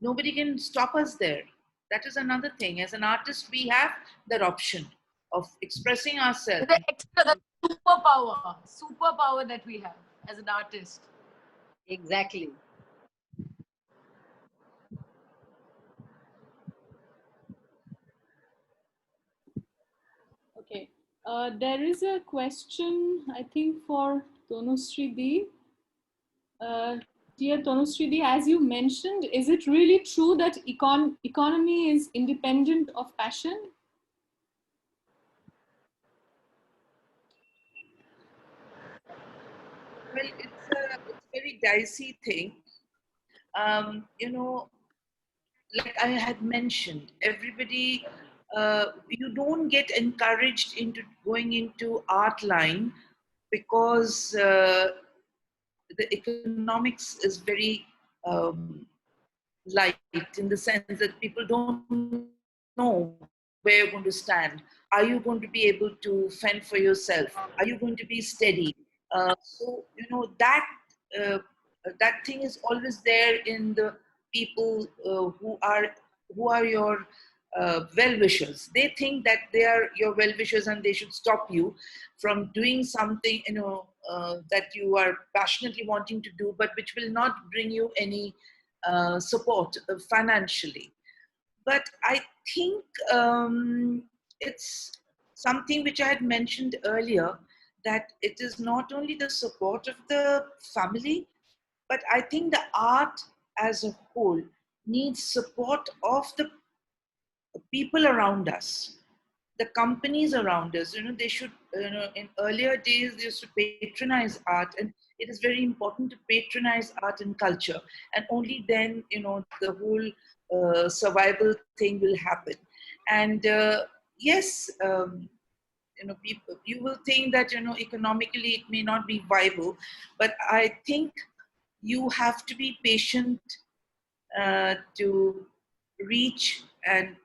Nobody can stop us there. That is another thing. As an artist, we have that option of expressing ourselves. The superpower that we have as an artist. Exactly. Okay. There is a question, I think, for Tanusree. dear Tanusree, as you mentioned, is it really true that economy is independent of passion? Well, it's a very dicey thing. You know, like I had mentioned, everybody, you don't get encouraged into going into art line because the economics is very light, in the sense that people don't know where you're going to stand. Are you going to be able to fend for yourself? Are you going to be steady? So you know that uh, that thing is always there in the people who are your well-wishers. They think that they are your well-wishers and they should stop you from doing something, you know, that you are passionately wanting to do, but which will not bring you any support financially. But I think it's something which I had mentioned earlier, that it is not only the support of the family, but I think the art as a whole needs support of the people around us, the companies around us. You know, they should, you know, in earlier days they used to patronize art, and it is very important to patronize art and culture, and only then, you know, the whole survival thing will happen. And yes, you know, people, you will think that, you know, economically it may not be viable, but I think you have to be patient to reach and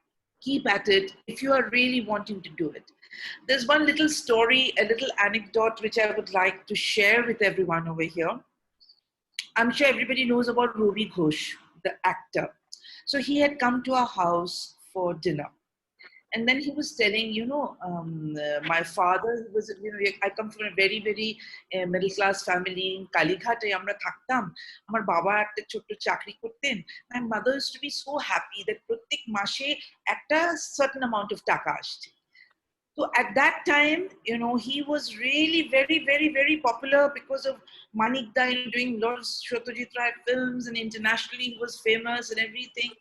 keep at it if you are really wanting to do it. There's one little story, a little anecdote, which I would like to share with everyone over here. I'm sure everybody knows about Saayoni Ghosh, the actor. So he had come to our house for dinner. And then he was telling, you know, my father was, you know, I come from a very, very middle class family in Kalighat. আমরা থাকতাম, আমার বাবা একটা ছোট্ট চাকরি করতেন. My mother used to be so happy that প্রত্যেক মাসে একটা certain amount of টাকা আসছে. So at that time, you know, he was really very, very, very popular because of Manik Da, doing a lot of Satyajit Ray films, and internationally he was famous and everything.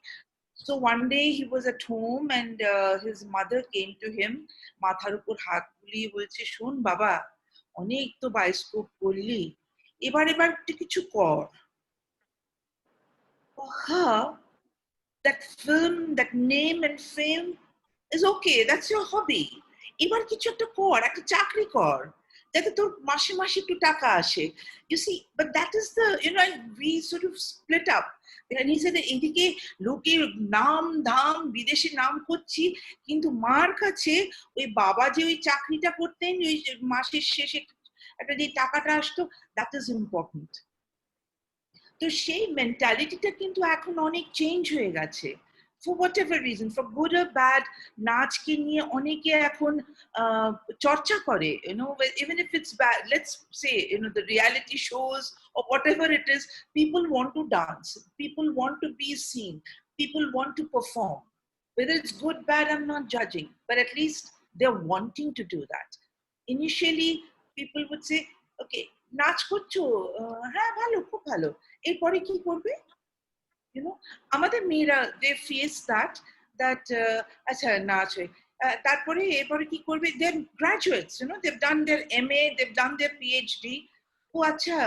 So one day he was at home and his mother came to him, মাথার উপর হাত বুলিয়ে বলছে, শোন বাবা, অনেক তো bioscope করলি, এবার একটু কিছু কর। For her, that film, that name and fame is okay, that's your hobby. এবার কিছু একটা কর, একটা চাকরি কর, যাতে তোর মাসে মাসে একটু টাকা আসে। You see, but that is the, you know, we sort of split up. And he said, এদিকে লোকের নাম ধাম, বিদেশে নাম করছি, কিন্তু মার কাছে ওই বাবা যে ওই চাকরিটা করতেন, ওই মাসের শেষে একটা যে টাকাটা আসতো, that is important. তো সেই মেন্টালিটিটা কিন্তু এখন অনেক চেঞ্জ হয়ে গেছে, for whatever reason, for good or bad. নাচকে নিয়ে অনেকে এখন চর্চা করে, you know, even if it's bad, let's say, you know, the reality shows or whatever it is, people want to dance, people want to be seen, people want to perform. Whether it's good, bad, I'm not judging, but at least they're wanting to do that. Initially people would say, okay, নাচ করছো, হ্যাঁ ভালো, খুব ভালো, এরপরে কি করবে? You know, আমাদের মেয়েরা, they face that আচ্ছা নাচ হয়, তারপরে এরপরে কি করবে? They're graduates, you know, they've done their MA, they've done their PhD. ও আচ্ছা,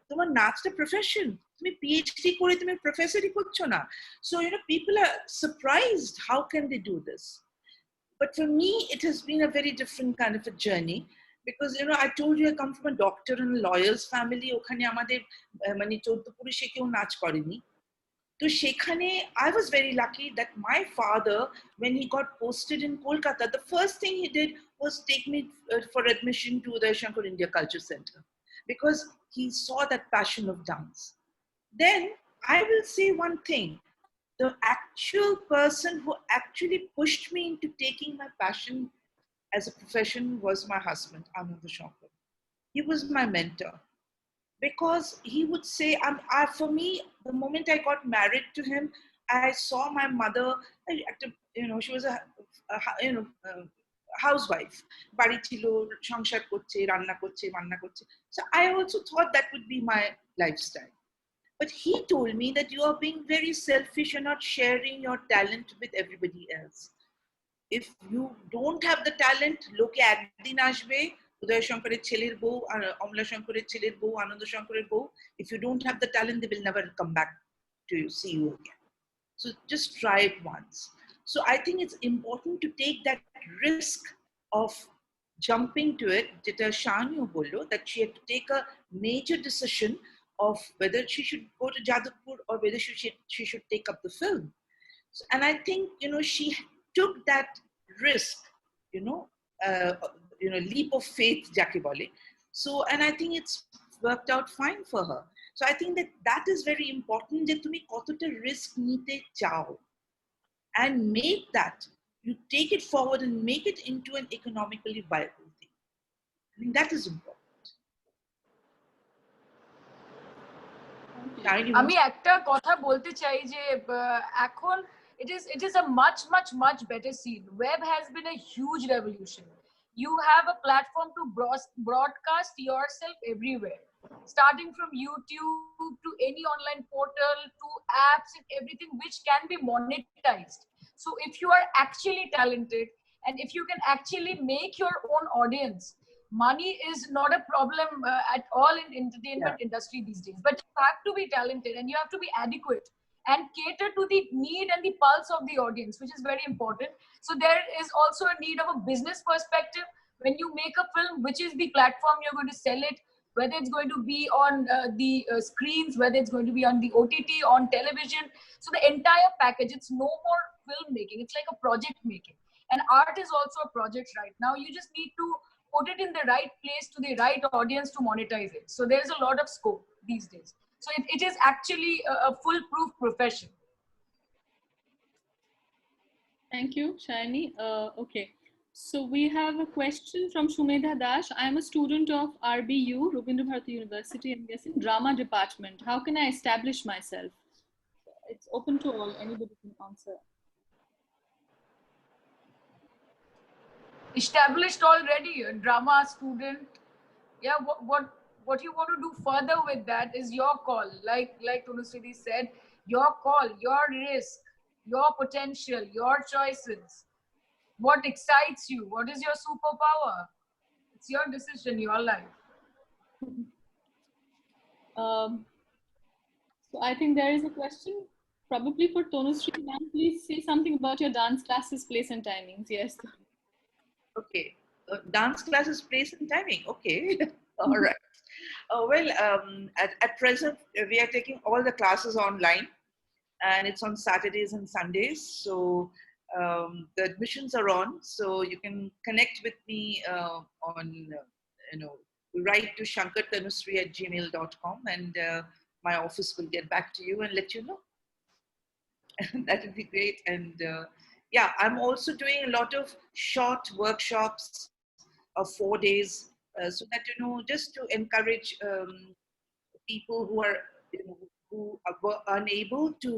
তোমার নাচটা প্রফেশন, তুমি PhD করে তুমি প্রফেসরই করছো না? So, you know, people are surprised, how can they do this? But for me, it has been a very different kind of a journey, because, you know, I told you I come from a doctor and a lawyer's family. ওখানে আমাদের মানে 14 পুরুষে কেউ নাচ করেনি। তো সেখানে I was very lucky that my father, when he got posted in Kolkata, the first thing he did was take me for admission to the Shankar India Culture Center, because he saw that passion of dance. Then I will say one thing, the actual person who actually pushed me into taking my passion as a profession was my husband, Shankar. He was my mentor, because he would say, for me, the moment I got married to him, I saw my mother, you know, she was a you know, housewife, bari chilo, সংসার করছে, রান্না করছে, বান্না করছে. So I also thought that would be my lifestyle. But he told me that you are being very selfish and not sharing your talent with everybody else. If you don't have the talent, লোকে একদিন আসবে, উদয় শঙ্করের ছেলের বউ, অমলা শঙ্করের ছেলের বউ, আনন্দ শঙ্করের বউ. If you don't have the talent, they will never come back to you, see you again. So just try it once. So I think it's important to take that risk of jumping to it. Jeta Shaniu bollo that she had to take a major decision of whether she should go to Jadavpur or whether she should take up the film. So, and I think, she took that risk, leap of faith, jake bole. So, and I think it's worked out fine for her. So I think that is very important, that tumi kotota risk nite chao, and make that, you take it forward and make it into an economically viable thing. I think that is important. আমি একটা কথা বলতে চাই যে এখন it is a much better scene. Web has been a huge revolution. You have a platform to broadcast yourself everywhere, starting from YouTube to any online portal to apps and everything which can be monetized. So if you are actually talented and if you can actually make your own audience, money is not a problem at all in entertainment industry these days. But you have to be talented and you have to be adequate and cater to the need and the pulse of the audience, which is very important. So there is also a need of a business perspective. When you make a film, which is the platform you're going to sell it, whether it's going to be on the screens, whether it's going to be on the OTT, on television. So the entire package, it's no more filmmaking. It's like a project making. And art is also a project right now. You just need to put it in the right place to the right audience to monetize it. So there's a lot of scope these days. So it is actually a foolproof profession. Thank you, Shaini. Okay, so we have a question from Shumedha Dash. I am a student of RBU, Rabindra Bharati University, and yes, in drama department. How can I establish myself? It's open to all. Anybody can answer. Established already, a drama student. Yeah, what you want to do further with that is your call. Like Tanusree said, your call, your risk, your potential, your choices. What excites you? What is your superpower? It's your decision, your life. So I think there is a question probably for Tanusree. Ma'am, please say something about your dance classes, place and timings. Yes. Okay. Dance classes, place and timing. Okay. All right. At present, we are taking all the classes online, and it's on Saturdays and Sundays. So the admissions are on. So you can connect with me on, write to shankartanusree@gmail.com, and my office will get back to you and let you know. That would be great. And yeah, I'm also doing a lot of short workshops of 4 days, so that, just to encourage people who are, were unable to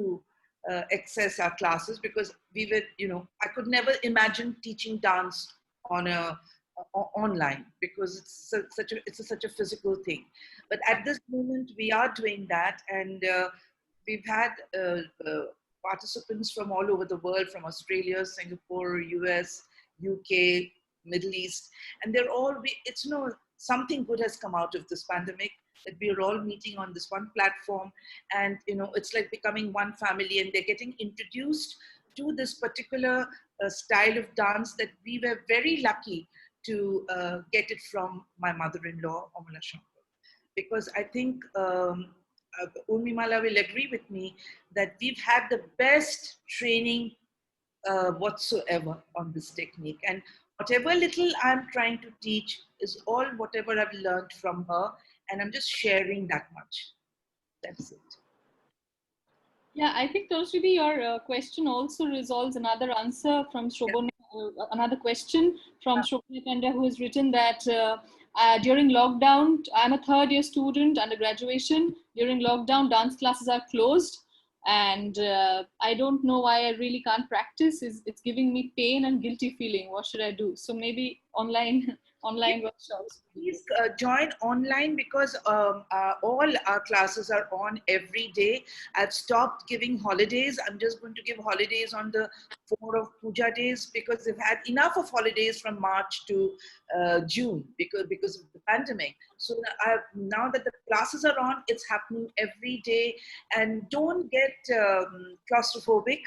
access our classes, because we were, I could never imagine teaching dance on online, because it's such a physical thing. But at this moment, we are doing that, and we've had participants from all over the world, from Australia, Singapore, US, UK, Middle East, and they're all, it's something good has come out of this pandemic, that we're all meeting on this one platform, and it's like becoming one family, and they're getting introduced to this particular style of dance that we were very lucky to get it from my mother-in-law, Amala Shankar. Because I think Urmimala will agree with me that we've had the best training whatsoever on this technique, and whatever little I'm trying to teach is all whatever I've learned from her, and I'm just sharing that much. That's it. Yeah, I think Tanusree, your question also resolves another answer from Shobhana, another question from Shobhana Panda, who has written that during lockdown, I'm a third-year student under graduation. During lockdown, dance classes are closed, and I don't know why I really can't practice. It's giving me pain and guilty feeling. What should I do? So maybe online online workshops? Please join online because all our classes are on every day. I've stopped giving holidays. I'm just going to give holidays on the 4 of Puja days because they've had enough of holidays from March to June because of the pandemic. So now that the classes are on, it's happening every day. And don't get claustrophobic.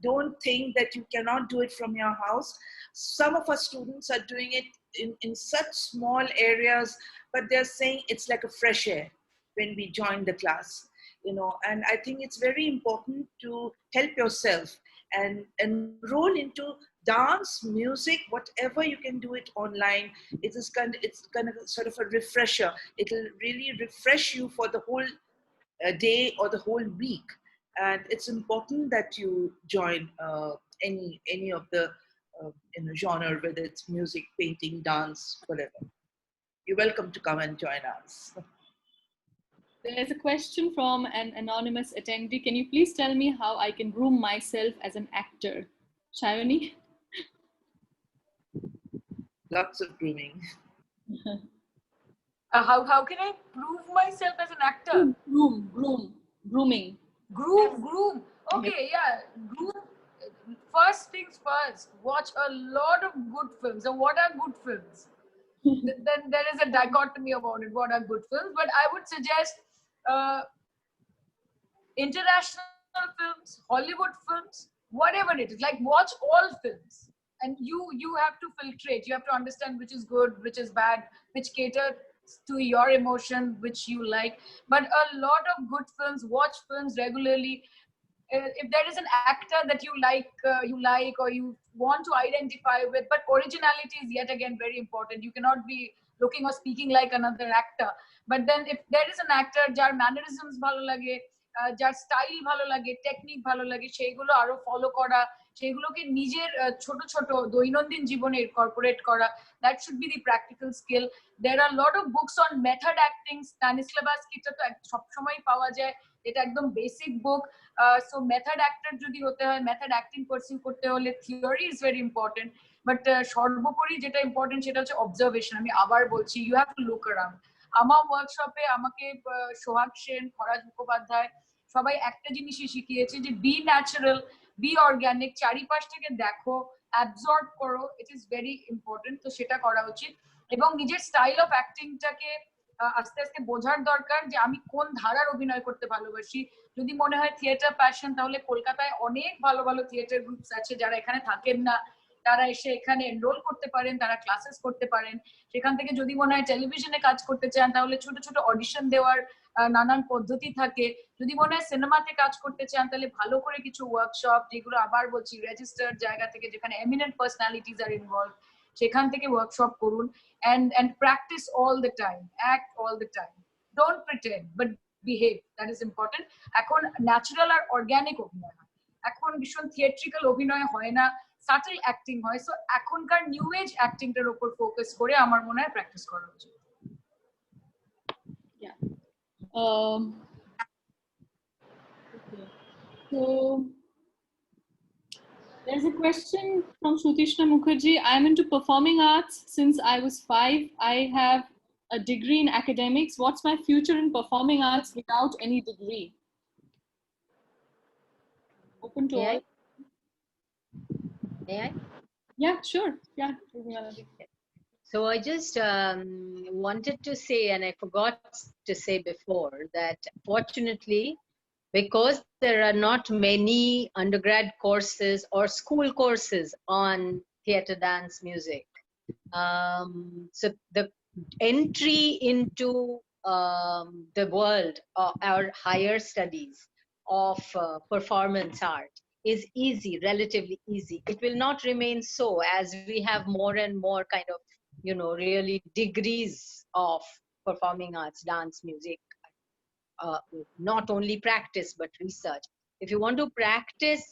Don't think that you cannot do it from your house. Some of our students are doing it in such small areas, but they're saying it's like a fresh air when we join the class, and I think it's very important to help yourself and enroll into dance, music, whatever you can do it online. It's kind of sort of a refresher. It'll really refresh you for the whole day or the whole week. And it's important that you join any of the genre, whether it's music, painting, dance, whatever. You're welcome to come and join us. There's a question from an anonymous attendee. Can you please tell me how I can groom myself as an actor? Shaoni? Lots of grooming. How can I prove myself as an actor? Grooming. Groom. Okay, yeah. Groom. First things first, watch a lot of good films. So what are good films? Then there is a dichotomy about it. What are good films? But I would suggest international films, Hollywood films, whatever it is. Like watch all films. And you have to filtrate. You have to understand which is good, which is bad, which cater to your emotion, which you like. But a lot of good films, watch films regularly. If there is an actor that you like or you want to identify with, but originality is yet again very important. You cannot be looking or speaking like another actor. But then if there is an actor jar mannerisms bhalo lage, jar style bhalo lage, technique bhalo lage, সেগুলো আরো follow করা, সেগুলোকে নিজের ছোট ছোট দৈনন্দিন জীবনে incorporate করা, that should be the practical skill. There are a lot of books on method acting. Stanislavskiটা তো সবসময় পাওয়া যায়, এটা একদম basic book. So method actor যদি হতে হয়, মেথড অ্যাক্টিং পারসিউ করতে হলে theory is very important, but সর্বোপরি যেটা ইম্পর্টেন্ট সেটা হচ্ছে অবজারভেশন। আমি আবার বলছি, you have to look around. আমার ওয়ার্কশপে আমাকে সোহাগ সেন, খরাজ মুখোপাধ্যায় সবাই একটা জিনিসই শিখিয়েছে যে বি ন্যাচারাল, বি অর্গ্যানিক, চারিপাশ থেকে দেখো, অ্যাবজর্ব করো, ইট ইজ ভেরি ইম্পর্টেন্ট। তো সেটা করা উচিত এবং নিজের স্টাইল অফ অ্যাক্টিংটাকে আস্তে আস্তে বোঝার দরকার যে আমি কোন ধারার অভিনয় করতে ভালোবাসি। যদি মনে হয় থিয়েটার প্যাশন, তাহলে কলকাতায় অনেক ভালো ভালো থিয়েটার গ্রুপস আছে যারা এখানে থাকেন না, তারা এসে এখানে এনরোল করতে পারেন, তারা ক্লাসেস করতে পারেন। সেখান থেকে যদি মনে হয় টেলিভিশনে কাজ করতে চান, তাহলে ছোট ছোট অডিশন দেওয়ার নানান পদ্ধতি থাকে। যদি মনে হয় সিনেমাতে কাজ করতে চান, তাহলে ভালো করে কিছু ওয়ার্কশপ, যেগুলো আবার বলছি রেজিস্টার্ড জায়গা থেকে, যেখানে এমিনেন্ট পার্সোনালিটিজ আর ইনভলভ, সেখান থেকে ওয়ার্কশপ করুন। and practice all the time, act all the time, don't pretend but behave, that is important. এখন ন্যাচারাল আর অর্গানিক অভিনয় হয়, এখন ভীষণ থিয়েট্রিক্যাল অভিনয় হয় না, সাটল অ্যাক্টিং হয়। সো এখনকার নিউ এজ অ্যাক্টিংটার উপর ফোকাস করে আমার মনে হয় প্র্যাকটিস করা উচিত। So there's a question from Shrutishna Mukherjee. I'm into performing arts since I was 5. I have a degree in academics. What's my future in performing arts without any degree? Open to all. May I? Yeah, sure. Yeah. So I just wanted to say, and I forgot to say before, that fortunately, because there are not many undergrad courses or school courses on theatre, dance, music, so the entry into the world of our higher studies of performance art is easy, relatively easy. It will not remain so as we have more and more kind of, really degrees of performing arts, dance, music, not only practice but research. If you want to practice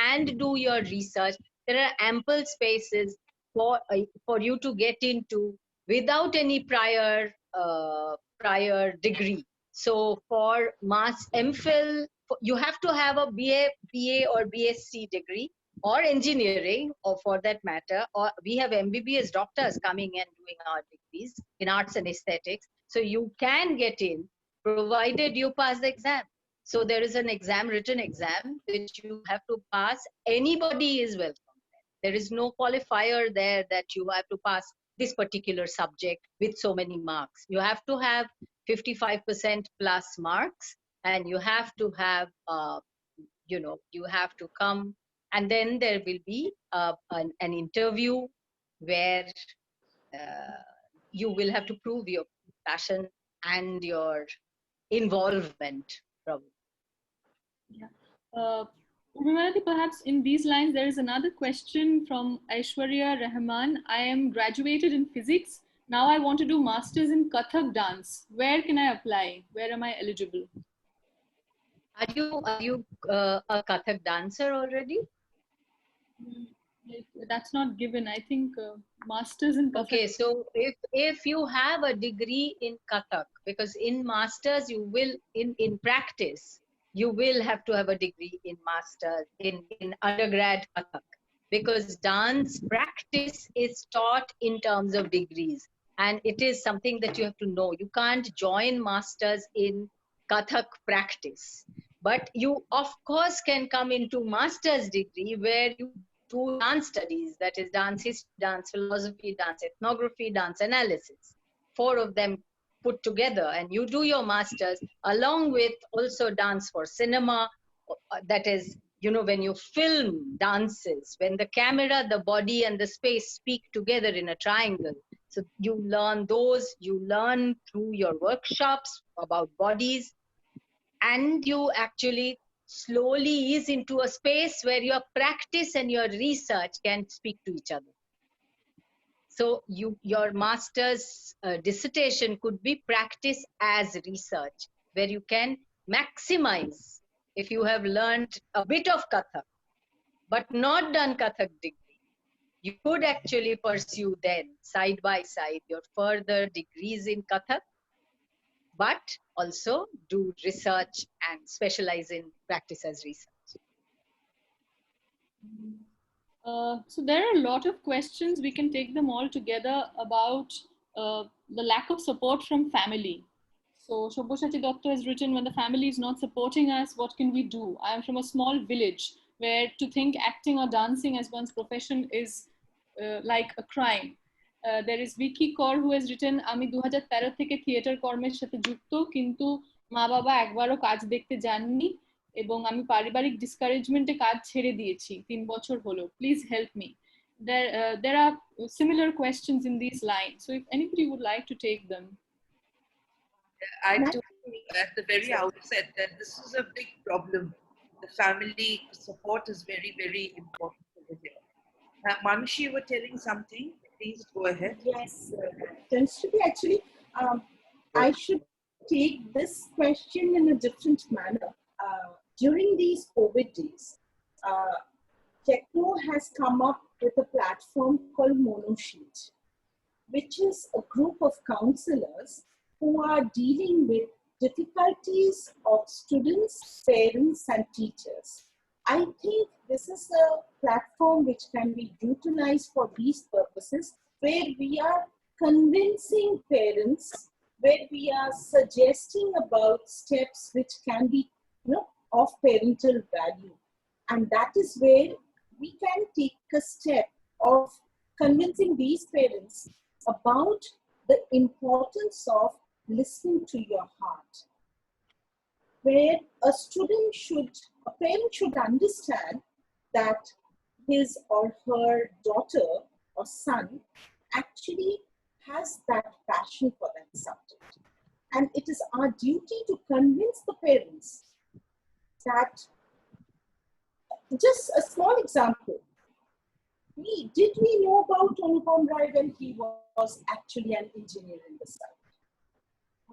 and do your research, there are ample spaces for you to get into without any prior degree. So for Mass MPhil, you have to have a BA or BSc degree, or engineering, or for that matter, or we have MBBS doctors coming and doing our degrees in arts and aesthetics. So you can get in, provided you pass the exam. So there is an exam, written exam, which you have to pass. Anybody is welcome. There is no qualifier there that you have to pass this particular subject with so many marks. You have to have 55% plus marks, and you have to have, you have to come, and then there will be an interview where you will have to prove your passion and your involvement, probably. Yeah. Urmimala, perhaps in these lines, there is another question from Aishwarya Rahman. I am graduated in physics. Now I want to do masters in Kathak dance. Where can I apply? Where am I eligible? Are you a Kathak dancer already? That's not given. I think masters in Kathak. Okay, so if you have a degree in Kathak, because in masters you will, in practice, you will have to have a degree in masters, in undergrad Kathak, because dance practice is taught in terms of degrees, and it is something that you have to know. You can't join masters in Kathak practice, but you of course can come into master's degree where you do dance studies, that is dance history, dance philosophy, dance ethnography, dance analysis, 4 of them put together, and you do your masters along with also dance for cinema, that is, when you film dances, when the camera, the body and the space speak together in a triangle. So you learn those, you learn through your workshops about bodies, and you actually slowly ease into a space where your practice and your research can speak to each other. So your master's dissertation could be practice as research, where you can maximize, if you have learned a bit of Kathak, but not done Kathak degree, you could actually pursue then side by side your further degrees in Kathak, but also do research and specialize in practice as research. So there are a lot of questions. We can take them all together about the lack of support from family. So Shoboshati Doctor has written, when the family is not supporting us, what can we do? I am from a small village where to think acting or dancing as one's profession is like a crime. There is Vicky Kaur who has written, আমি 2013 থেকে theatre কর্মের সাথে যুক্ত, কিন্তু মা বাবা একবারও কাজ দেখতে যাননি এবং আমি পারিবারিক ডিসকারেজমেন্টে কাজ ছেড়ে দিয়েছি 3 বছর হলো. Please help me. There are similar questions in these lines. So if anybody would like to take them. I do at the very outset that this is a big problem. The family support is very, very important over here. Manushi, you were telling something. Please go ahead. Yes, Tanusree, actually, I should take this question in a different manner. During these COVID days, Techno has come up with a platform called Monosheet, which is a group of counselors who are dealing with difficulties of students, parents, and teachers. I think this is a platform which can be utilized for these purposes, where we are convincing parents, where we are suggesting about steps which can be, of parental value. And that is where we can take a step of convincing these parents about the importance of listening to your heart, where a parent should understand that his or her daughter or son actually has that passion for that subject. And it is our duty to convince the parents that, just a small example, did we know about Anupam Rai when he was actually an engineer in the site?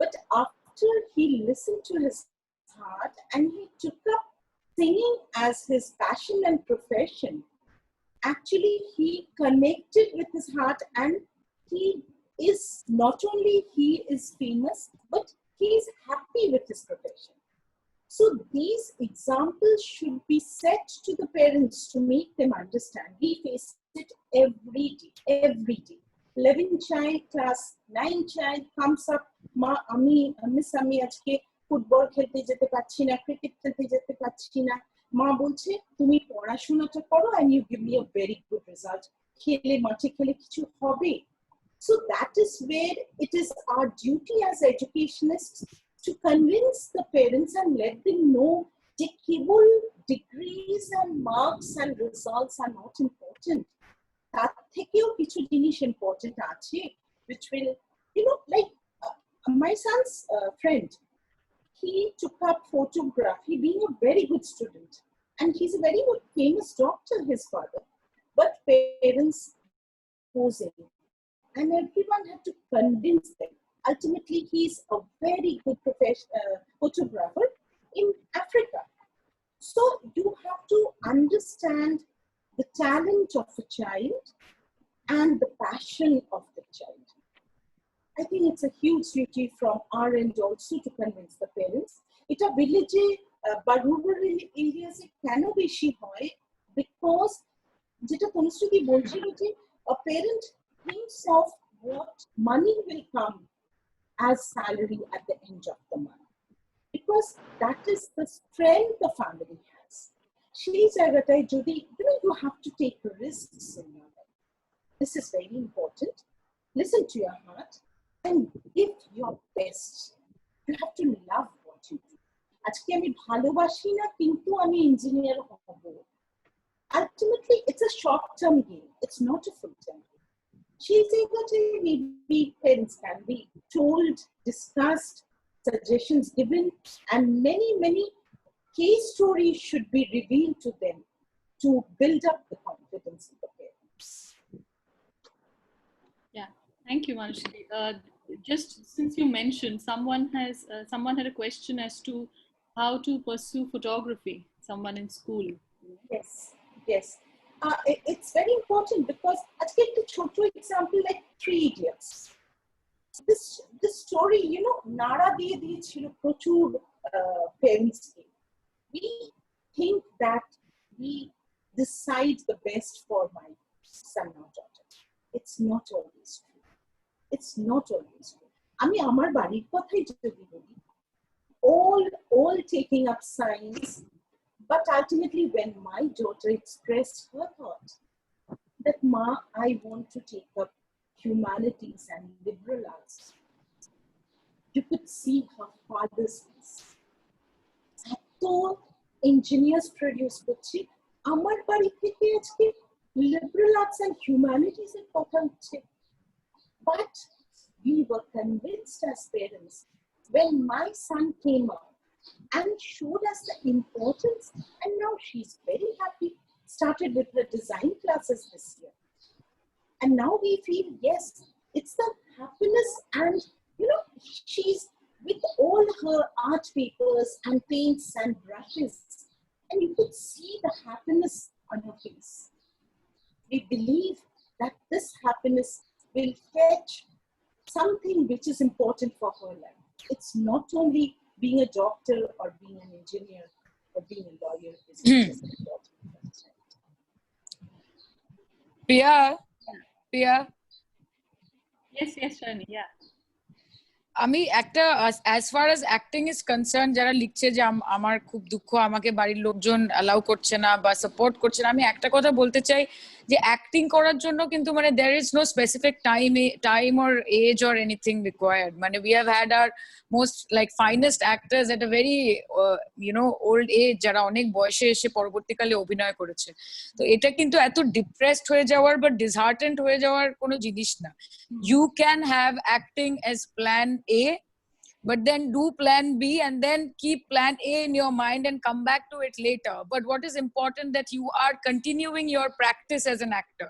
But after he listened to his heart and he took up singing as his passion and profession, actually he connected with his heart, and he is not only he is famous, but he is happy with his profession. So these examples should be set to the parents to make them understand. We face it every day. 11 child, class 9 child comes up, Ma, Miss Ami ajke football খেলতে যেতে পারছি না, cricket খেলতে যেতে পারছি না। মা বলছে তুমি পড়াশোনাটা করো and you give me a very good result. খেলে মাঠে খেলে কিছু হবে। So that is where it is our duty as educationists to convince the parents and let them know that cable degrees and marks and results are not important. তার থেকেও কিছু জিনিস important আছে, which will, like my son's friend, he took up photography, being a very good student, and he's a very good famous doctor, his father, but parents opposing, and everyone had to convince them. Ultimately, he's a very good photographer in Africa. So you have to understand the talent of a child and the passion of the child. I think it's a huge duty from our end also to convince the parents. It's a village, but rural areas, it cannot be she hoy because jeta Tanusree bolchilo, a parent thinks of what money will come as salary at the end of the month, because that is the strength the family has. She's a jodi, you have to take risks in your life. This is very important. Listen to your heart and give your best. You have to love what you do. আজকে আমি ভালোবাসি না কিন্তু আমি engineer হব। Ultimately, it's a short-term game. It's not a full-term game. She's able to maybe parents can be told, discussed, suggestions given, and many case stories should be revealed to them to build up the confidence in the parents. Yeah, thank you, Manushree. Just since you mentioned, someone had a question as to how to pursue photography. Someone in school. Yes. It's very important because let's take a short example like 3 Idiots. This story, Nara diye diyechilo prochur parents ke. We think that we decide the best for my son or daughter. It's not always true. It's not always true. আমি আমার বাড়ির কথাই যদি বলি, all taking up science, but ultimately when my daughter expressed her thought that Ma, I want to take up humanities and liberal arts, you could see her father's face. So engineers produce করছি, আমার বাড়ি থেকে আজকে liberal arts and humanities এর কথা হচ্ছে। But we were convinced as parents when my son came out and showed us the importance, and now she's very happy, started with her design classes this year. And now we feel, yes, it's the happiness, and she's with all her art papers and paints and brushes, and you could see the happiness on her face. We believe that this happiness will fetch something which is important for her life. It's not only being a doctor or being an engineer or being a lawyer is just important. Piya. Yes, Shaoni, yeah. আমি একটা as far as acting is concerned, যারা লিখছে যে আমার খুব দুঃখ, আমাকে বাড়ির লোকজন অ্যালাউ করছে না বা সাপোর্ট করছে না, আমি একটা কথা বলতে চাই যে অ্যাক্টিং করার জন্য কিন্তু there is no specific time or age or anything required. We have had our most like finest actors at a very old age, যারা অনেক বয়সে এসে পরবর্তীকালে অভিনয় করেছে। তো এটা কিন্তু এত ডিপ্রেসড হয়ে যাওয়ার বা ডিসহার্টেন্ড হয়ে যাওয়ার কোনো জিনিস না। You can have acting as plan A, but then do plan B and then keep plan A in your mind and come back to it later. But what is important that you are continuing your practice as an actor.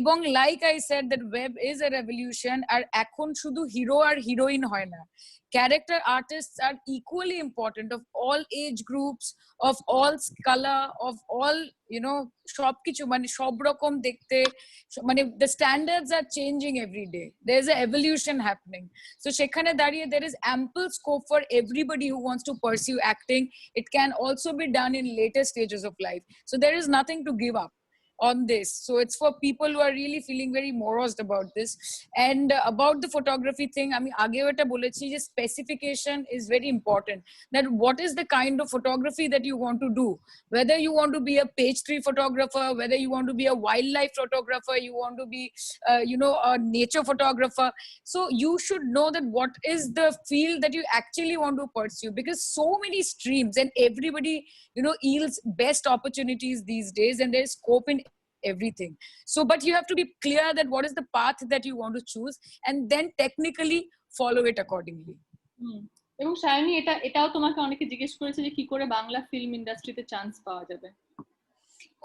এবং like I said that web is a revolution আর এখন শুধু hero আর heroine হয় না, character artists are equally important of all age groups, of all color, of all সবকিছু মানে সব রকম দেখতে, মানে the standards are changing every day, there is a evolution happening. So সেখানে দাঁড়িয়ে there is ample scope for everybody who wants to pursue acting. It can also be done in later stages of life, so there is nothing to give up on this. So it's for people who are really feeling very morose about this. And about the photography thing, I mean ageo eta bolechi je specification is very important, that what is the kind of photography that you want to do, whether you want to be a page 3 photographer, whether you want to be a wildlife photographer, you want to be a nature photographer. So you should know that what is the field that you actually want to pursue, because so many streams and everybody yields best opportunities these days, and there's scope in everything. So but you have to be clear that what is the path that you want to choose, and then technically follow it accordingly. এবং সায়নী এটাও তোমাকে অনেকে জিজ্ঞেস করেছে যে কি করে Bangla film ইন্ডাস্ট্রিতে চান্স পাওয়া যাবে।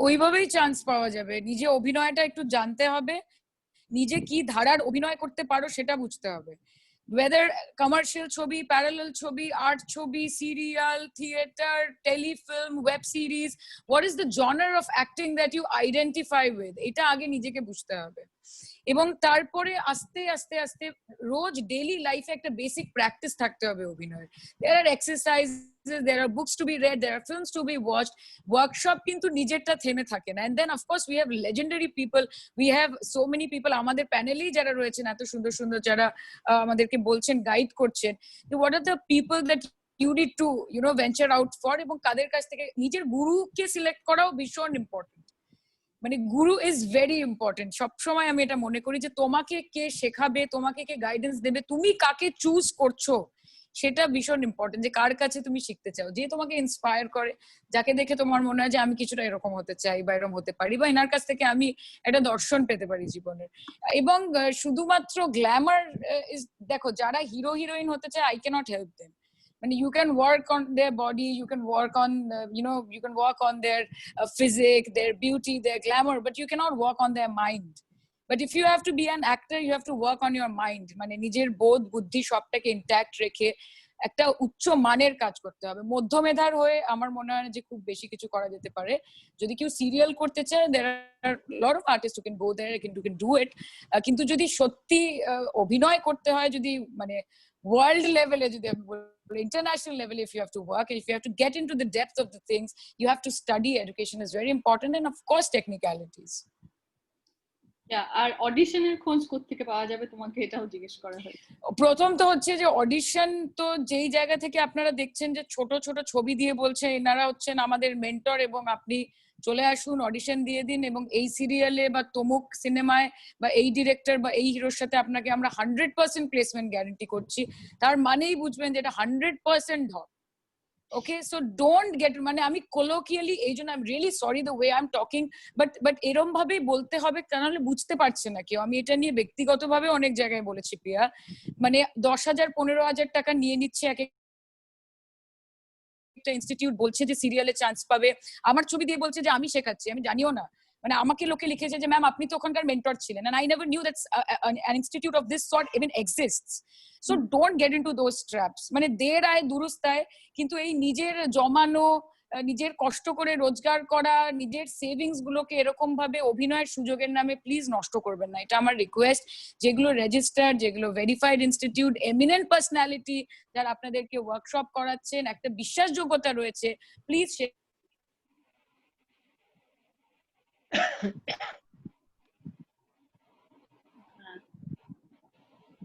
ওইভাবেই চান্স পাওয়া যাবে, নিজে অভিনয়টা একটু জানতে হবে, নিজে কি ধারার অভিনয় করতে পারো সেটা বুঝতে হবে, whether commercial chobi, parallel chobi, art chobi, serial, theater, telefilm, web series, what is the genre of acting that you identify with, এটা আগে নিজেকে বুঝতে হবে। এবং তারপরে আস্তে আস্তে আস্তে রোজ ডেইলি লাইফে একটা বেসিক প্র্যাকটিস থাকতে হবে অভিনয়ের। there are exercises, there are books to be read, there are films to be watched, workshop কিন্তু নিজেরটা থেমে থাকে না। and then of course we have legendary people, we have so many people আমাদের প্যানেলেই যারা রয়েছেন এত সুন্দর সুন্দর, যারা আমাদেরকে বলছেন, গাইড করছেন, what are the people that you need to venture out for, এবং কাদের কাছ থেকে নিজের গুরুকে সিলেক্ট করাও ভীষণ ইম্পর্টেন্ট। মানে গুরু ইজ ভেরি ইম্পর্টেন্ট। সবসময় আমি এটা মনে করি যে তোমাকে কে শেখাবে, তোমাকে কে গাইডেন্স দেবে, তুমি কাকে চুজ করছো সেটা ভীষণ ইম্পর্টেন্ট, যে কার কাছে তুমি শিখতে চাও, যে তোমাকে ইন্সপায়ার করে, যাকে দেখে তোমার মনে হয় যে আমি কিছুটা এরকম হতে চাই বা এরকম হতে পারি, বা এনার কাছ থেকে আমি একটা দর্শন পেতে পারি জীবনের। এবং শুধুমাত্র গ্ল্যামার দেখো, যারা হিরো হিরোইন হতে চায় আই ক্যানট হেল্প দেম, মানে you can work on their body, you can work on you can work on their physique, their beauty, their glamour, but you cannot work on their mind. But if you have to be an actor, you have to work on your mind, মানে নিজের বোধ বুদ্ধি সবটাকে intact রেখে একটা উচ্চ মানের কাজ করতে হবে। মধ্যমেধার হয়ে আমার মনে হয় যে খুব বেশি কিছু করা যেতে পারে। যদি কেউ সিরিয়াল করতে চায়, there are a lot of artists who can go there, who can do it, কিন্তু যদি সত্যি অভিনয় করতে হয়, যদি মানে world level, international level, if you have to work, if you have to get into the depth of the things, you have to study. Education is very important, and of course technicalities. আর অডিশনের খোঁজ কোত্থেকে পাওয়া যাবে তোমাকে, এটাও জিজ্ঞেস করা হয়েছে। প্রথম তো হচ্ছে যে অডিশন, তো যেই জায়গা থেকে আপনারা দেখছেন যে ছোট ছোট ছবি দিয়ে বলছে এনারা হচ্ছেন আমাদের মেন্টর, এবং আপনি চলে আসুন, অডিশন দিয়ে দিন, এবং এই সিরিয়ালে বা তমুক সিনেমায় বা এই ডিরেক্টর বা এই হিরোর সাথে আপনাকে আমরা 100% প্লেসমেন্ট গ্যারান্টি করছি, তার মানেই বুঝবেন যে এটা 100% হবে। Okay, so don't get, মানে আমি colloquially এই জন্য I'm really sorry the way I'm talking, but এরম ভাবেই বলতে হবে, তাহলে বুঝতে পারছে না কেউ। আমি এটা নিয়ে ব্যক্তিগতভাবে অনেক জায়গায় বলেছি প্রিয়া, মানে 10,000 15,000 টাকা নিয়ে নিচ্ছে এক একটা ইনস্টিটিউট, বলছে যে সিরিয়ালে চান্স পাবে, আমার ছবি দিয়ে বলছে যে আমি শেখাচ্ছি, আমি জানিও না। মানে আমাকে লোকে লিখেছে যে ম্যাম আপনি তো ওখানকার মেন্টর ছিলেন, and I never knew that an institute of this sort even exists. So don't get into those traps. মানে দের আয় দুরুস্তায়, কিন্তু এই নিজের জমানো, নিজের কষ্ট করে রোজগার করা নিজের সেভিংস গুলোকে এরকম ভাবে অভিনয়ের সুযোগের নামে প্লিজ নষ্ট করবেন না, এটা আমার রিকোয়েস্ট। যেগুলো রেজিস্টার্ড, যেগুলো ভেরিফাইড ইনস্টিটিউট, এমিনেন্ট পার্সোনালিটি যারা আপনাদেরকে ওয়ার্কশপ করাচ্ছেন, একটা বিশ্বাসযোগ্যতা রয়েছে, please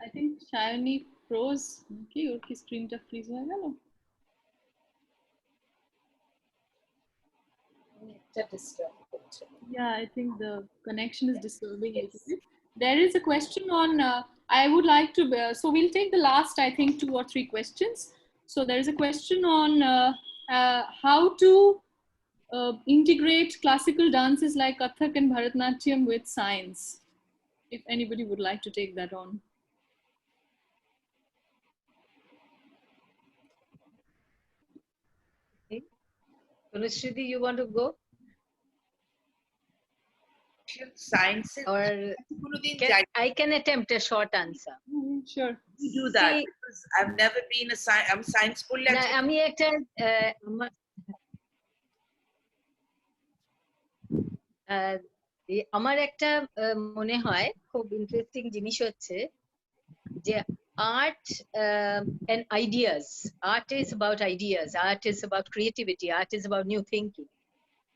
I think Shaoni froze. Okay, ওর কি স্ক্রিনটা ফ্রিজ হয়ে গেল? Yeah, I think the connection is disturbing a little bit. There is a question on, I would like to, so we'll take the last, I think, 2 or 3 questions. So there is a question on how to integrate classical dances like Kathak and Bharatanatyam with science. If anybody would like to take that on. Tanusree, you want to go? science. Or I can attempt a short answer. Sure. You do that. See, because I've never been a science. I'm science school. আমি একটা আমার একটা মনে হয় খুব interesting জিনিস হচ্ছে যে art and ideas. Art is about ideas. Art is about creativity. Art is about new thinking.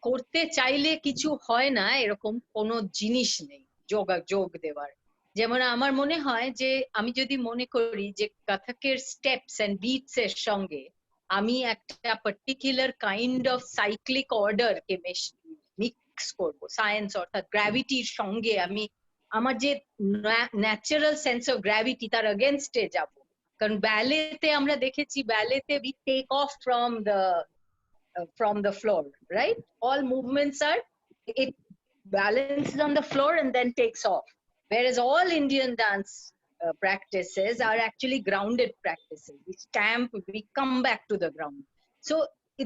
করতে চাইলে কিছু হয় না এরকম কোনো জিনিস নেই যোগ দেওয়ার। যেমন আমার মনে হয় যে আমি যদি মনে করি যে কথকের স্টেপস এন্ড বিটস এর সঙ্গে আমি একটা particular kind of cyclic order K mix করব, সায়েন্স অর্থাৎ গ্র্যাভিটির সঙ্গে আমি আমার যে ন্যাচারাল সেন্স অফ গ্র্যাভিটি তার এগেনস্টে যাব। কারণ ব্যালেতে আমরা দেখেছি, ব্যালেতে we take off from the floor, right? All movements are, it balances on the floor and then takes off. Whereas all Indian dance practices are actually grounded practices. We stamp, we come back to the ground. So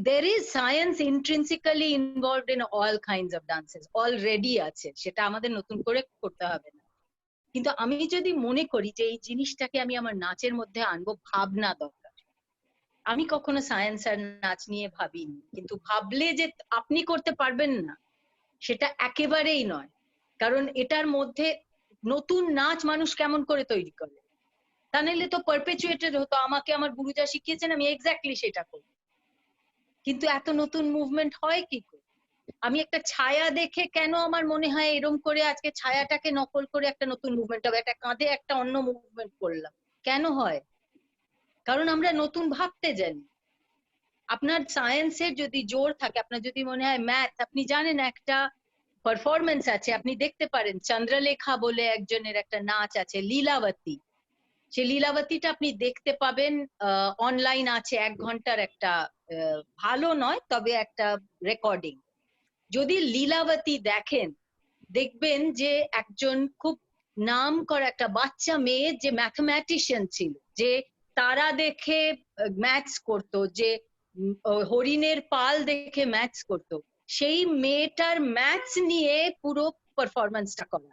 there is science intrinsically involved in all kinds of dances. Already আছে, সেটা আমাদের নতুন করে করতে হবে না। কিন্তু আমি যদি মনে করি যে এই জিনিসটাকে আমি আমার নাচের মধ্যে আনবো, ভাবনা দরকার। আমি কখনো সায়েন্স আর নাচ নিয়ে ভাবিনি, কিন্তু ভাবলে যে আপনি করতে পারবেন না সেটা একেবারেই নয়। কারণ এটার মধ্যে নতুন নাচ মানুষ কেমন করে তৈরি করে, তা নাহলে তো পারপেচুয়েটেড হতো, আমাকে আমার গুরুজা শিখিয়েছেন আমি এক্স্যাক্টলি সেটা করি। কিন্তু এত নতুন মুভমেন্ট হয় কি করে? আমি একটা ছায়া দেখে কেন আমার মনে হয় এরকম করে আজকে ছায়াটাকে নকল করে একটা নতুন মুভমেন্ট হবে, একটা কাঁধে একটা অন্য মুভমেন্ট করলাম, কেন হয়? কারণ আমরা নতুন ভাবতে জানি। আপনার সায়েন্সের যদি জোর থাকে, আপনার যদি মনে হয় ম্যাথ, আপনি জানেন একটা পারফরমেন্স আছে, আপনি দেখতে পারেন চন্দ্রলেখা বলে একজনের একটা নাচ আছে লীলাবতী, সেই লীলাবতীটা আপনি দেখতে পাবেন, অনলাইন আছে, 1 ঘন্টার একটা, ভালো নয় তবে একটা রেকর্ডিং। যদি লীলাবতী দেখেন, দেখবেন যে একজন খুব নাম করা একটা বাচ্চা মেয়ে যে ম্যাথমেটিশিয়ান ছিল, যে তারা দেখে ম্যাথস করতো, যে হরিণের পাল দেখে ম্যাথস করতো, সেই মেয়েটার ম্যাথস নিয়ে পুরো পারফরমেন্সটা করা।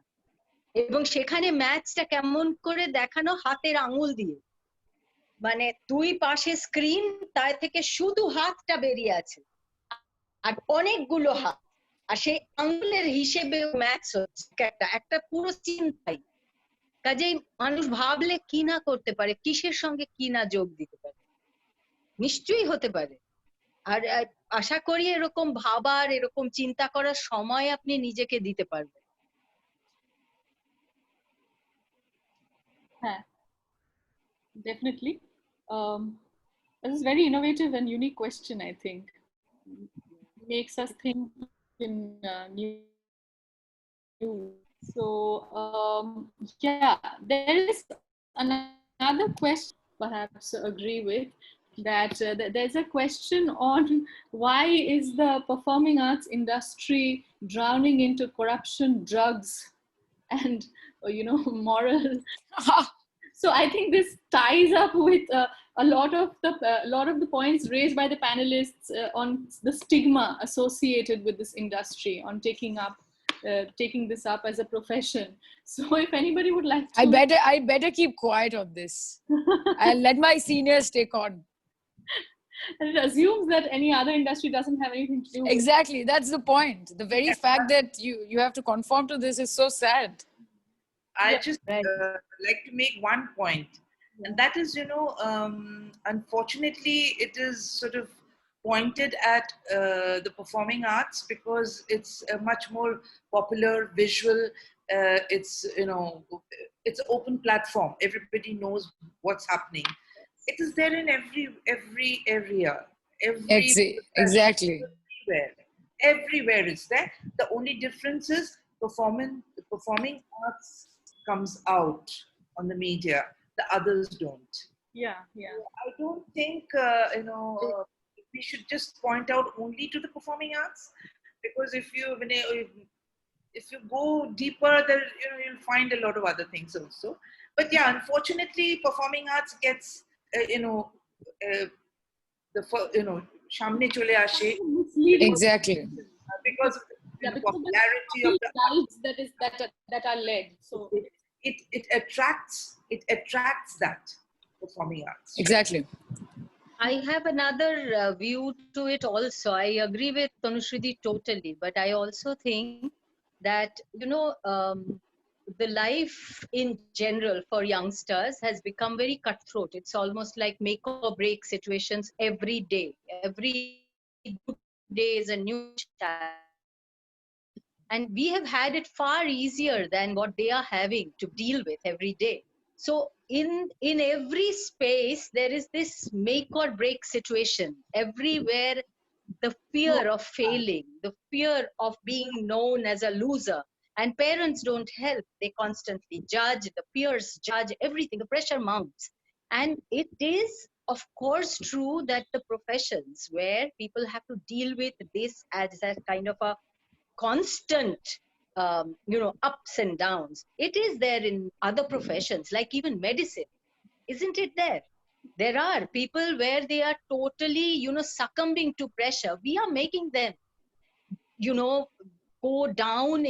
এবং সেখানে ম্যাথসটা কেমন করে দেখানো, হাতের আঙুল দিয়ে, মানে 2 পাশে স্ক্রিন, তার থেকে শুধু হাতটা বেরিয়ে আছে আর অনেকগুলো হাত, আর সেই আঙুলের হিসেবে ম্যাথস হচ্ছে একটা পুরো চিন্তাই। কাজেই মানুষ ভাবলে কি না করতে পারে, কিসের সঙ্গে কি না যোগ দিতে পারে, নিশ্চয়ই হতে পারে। আর আশা করি এরকম ভাবার, এরকম চিন্তা করার সময় আপনি নিজেকে দিতে পারবেন। হ্যাঁ, definitely. This is very innovative and unique question, I think. Makes us think in new. So yeah, there is another question perhaps agree with, that there's a question on why is the performing arts industry drowning into corruption, drugs, and moral. So I think this ties up with a lot of the points raised by the panelists on the stigma associated with this industry, on taking this up as a profession. So if anybody would like to, I better keep quiet on this. I'll let my seniors take on. And it assumes that any other industry doesn't have anything to do with Exactly, that's the point. The very fact that you have to conform to this is so sad. I just like to make one point, and that is, unfortunately, it is sort of pointed at the performing arts because it's a much more popular visual. It's open platform. Everybody knows what's happening. It is there in every area. Exactly. Everywhere it's there. The only difference is performing arts comes out on the media. The others don't. Yeah. I don't think we should just point out only to the performing arts, because if you go deeper, then you'll find a lot of other things also. But yeah, unfortunately, performing arts gets সামনে চলে আসে Exactly. because Yeah, the because of the popularity of the lives that are led. So it attracts that performing arts. Exactly. I have another view to it also. I agree with Tanusree totally, but I also think that, the life in general for youngsters has become very cutthroat. It's almost like make or break situations every day. Every day is a new challenge. And we have had it far easier than what they are having to deal with every day. So in every space, there is this make or break situation. Everywhere, the fear of failing, the fear of being known as a loser. And parents don't help. They constantly judge, the peers judge, everything, the pressure mounts. And it is, of course, true that the professions where people have to deal with this as a kind of a constant, ups and downs. It is there in other professions, like even medicine. Isn't it there? There are people where they are totally, succumbing to pressure. We are making them, go down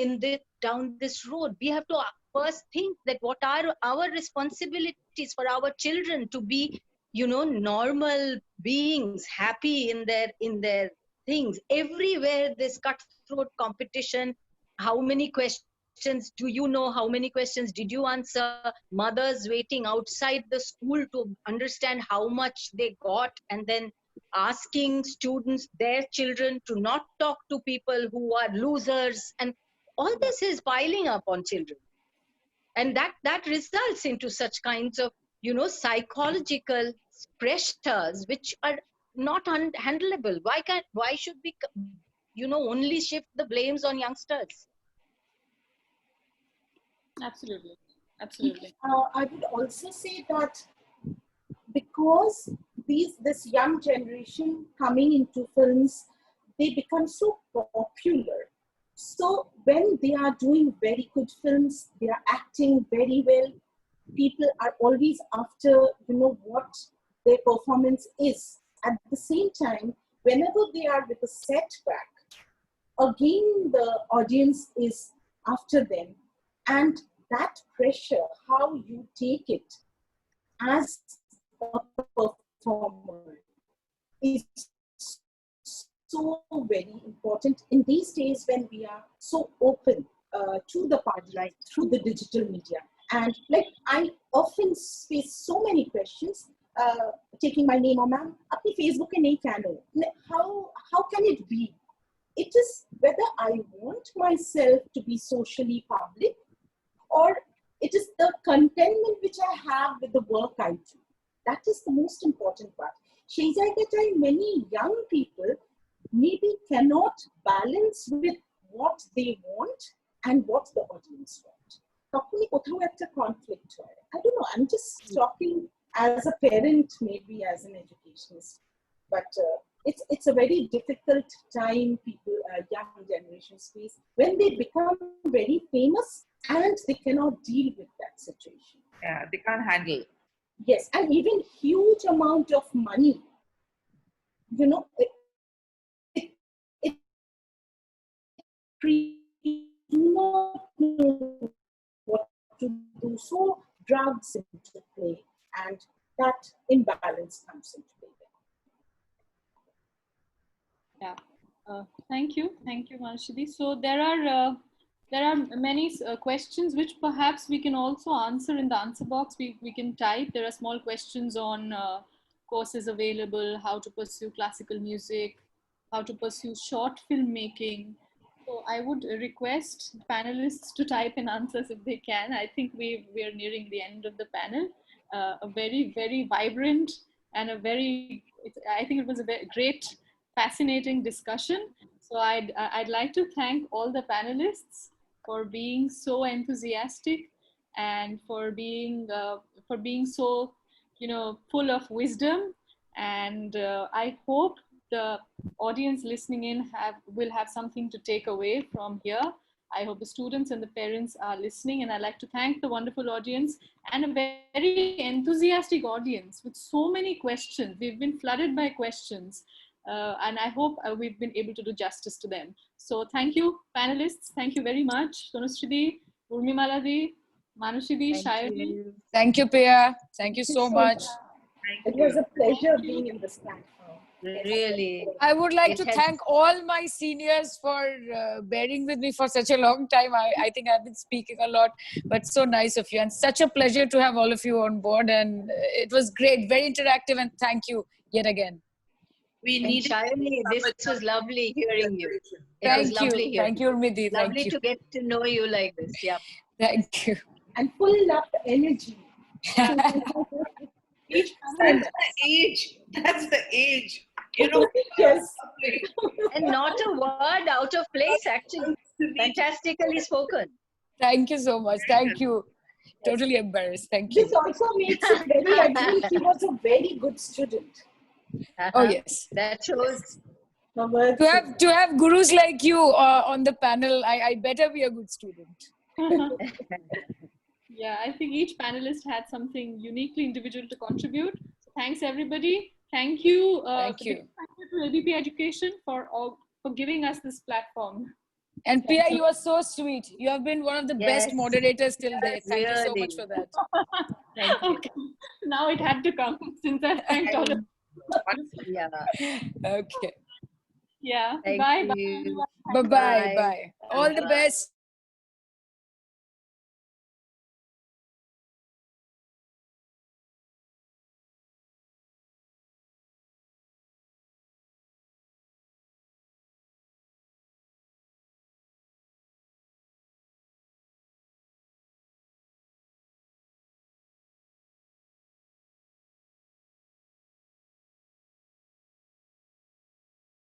this road. We have to first think that what are our responsibilities for our children to be, normal beings, happy in their things. Everywhere this cutthroat competition. How many questions do you know? How many questions did you answer? Mothers waiting outside the school to understand how much they got, and then asking students, their children, to not talk to people who are losers. And all this is piling up on children. And that results into such kinds of, psychological pressures which are not handleable. Why should we, only shift the blames on youngsters? absolutely, absolutely. I would also say that because this young generation coming into films, they become so popular. So when they are doing very good films, they are acting very well. People are always after, what their performance is. At the same time, whenever they are with a setback, again the audience is after them. And that pressure, how you take it as a performer, is so very important in these days when we are so open to the party, Right. through the digital media. And like I often face so many questions, taking my name, or ma'am, apni Facebook ke nahi channel. How can it be? It is whether I want myself to be socially public, or it is the contentment which I have with the work I do. That is the most important part. Shazai, many young people maybe cannot balance with what they want and what the audience want. Conflict. I don't know, I'm just talking as a parent, maybe as an educationist. But it's a very difficult time people, young generations face when they become very famous and they cannot deal with that situation. Yeah, they can't handle. Yes, and even huge amount of money. It do not know what to do. So drugs into play, and that imbalance comes into play. Yeah. Thank you, Manshidi. So there are many questions which perhaps we can also answer in the answer box. We can type. There are small questions on courses available, how to pursue classical music, how to pursue short filmmaking. So I would request panelists to type in answers if they can. I think we are nearing the end of the panel. A very, very vibrant and I think it was a very great, fascinating discussion. So I'd like to thank all the panelists for being so enthusiastic and for being so, full of wisdom. And I hope the audience listening in will have something to take away from here. I hope the students and the parents are listening, and I'd like to thank the wonderful audience and a very enthusiastic audience with so many questions. We've been flooded by questions. and I hope we've been able to do justice to them. So thank you, panelists. Thank you very much. Tanusree, Urmimala Di, Manushi Di, Shaayoni. Thank you, Piya. Thank you so much. It was a pleasure being in this platform. Really. I would like It to has- thank all my seniors for bearing with me for such a long time. I think I've been speaking a lot, but so nice of you, and such a pleasure to have all of you on board. And it was great, very interactive, and thank you yet again. We And need Shaayoni, this was lovely hearing you. It was Thank lovely you. hearing Thank you, Urmidi. Thank Lovely you. to get to know you like this. Yeah. Thank you. And full of energy. Each That's the age. That's the age. You know, Yes. And not a word out of place, actually. Fantastically spoken. Thank you so much. Thank you. Totally embarrassed. Thank This you. also makes it very evident he was a very good student. Oh, yes. That shows. Her words. To have gurus like you on the panel, I better be a good student. Yeah, I think each panelist had something uniquely individual to contribute. So thanks everybody. Thank you. Thank you. To ABP Education for giving us this platform. And Piya, you are so sweet. You have been one of the best Yes. moderators till date. Thank you so Really. much for that. Thank you. Okay, now it had to come since I thanked all of Yeah. Okay. Yeah. Thank Bye. you. Bye. Bye-bye. Bye. Bye. All the best.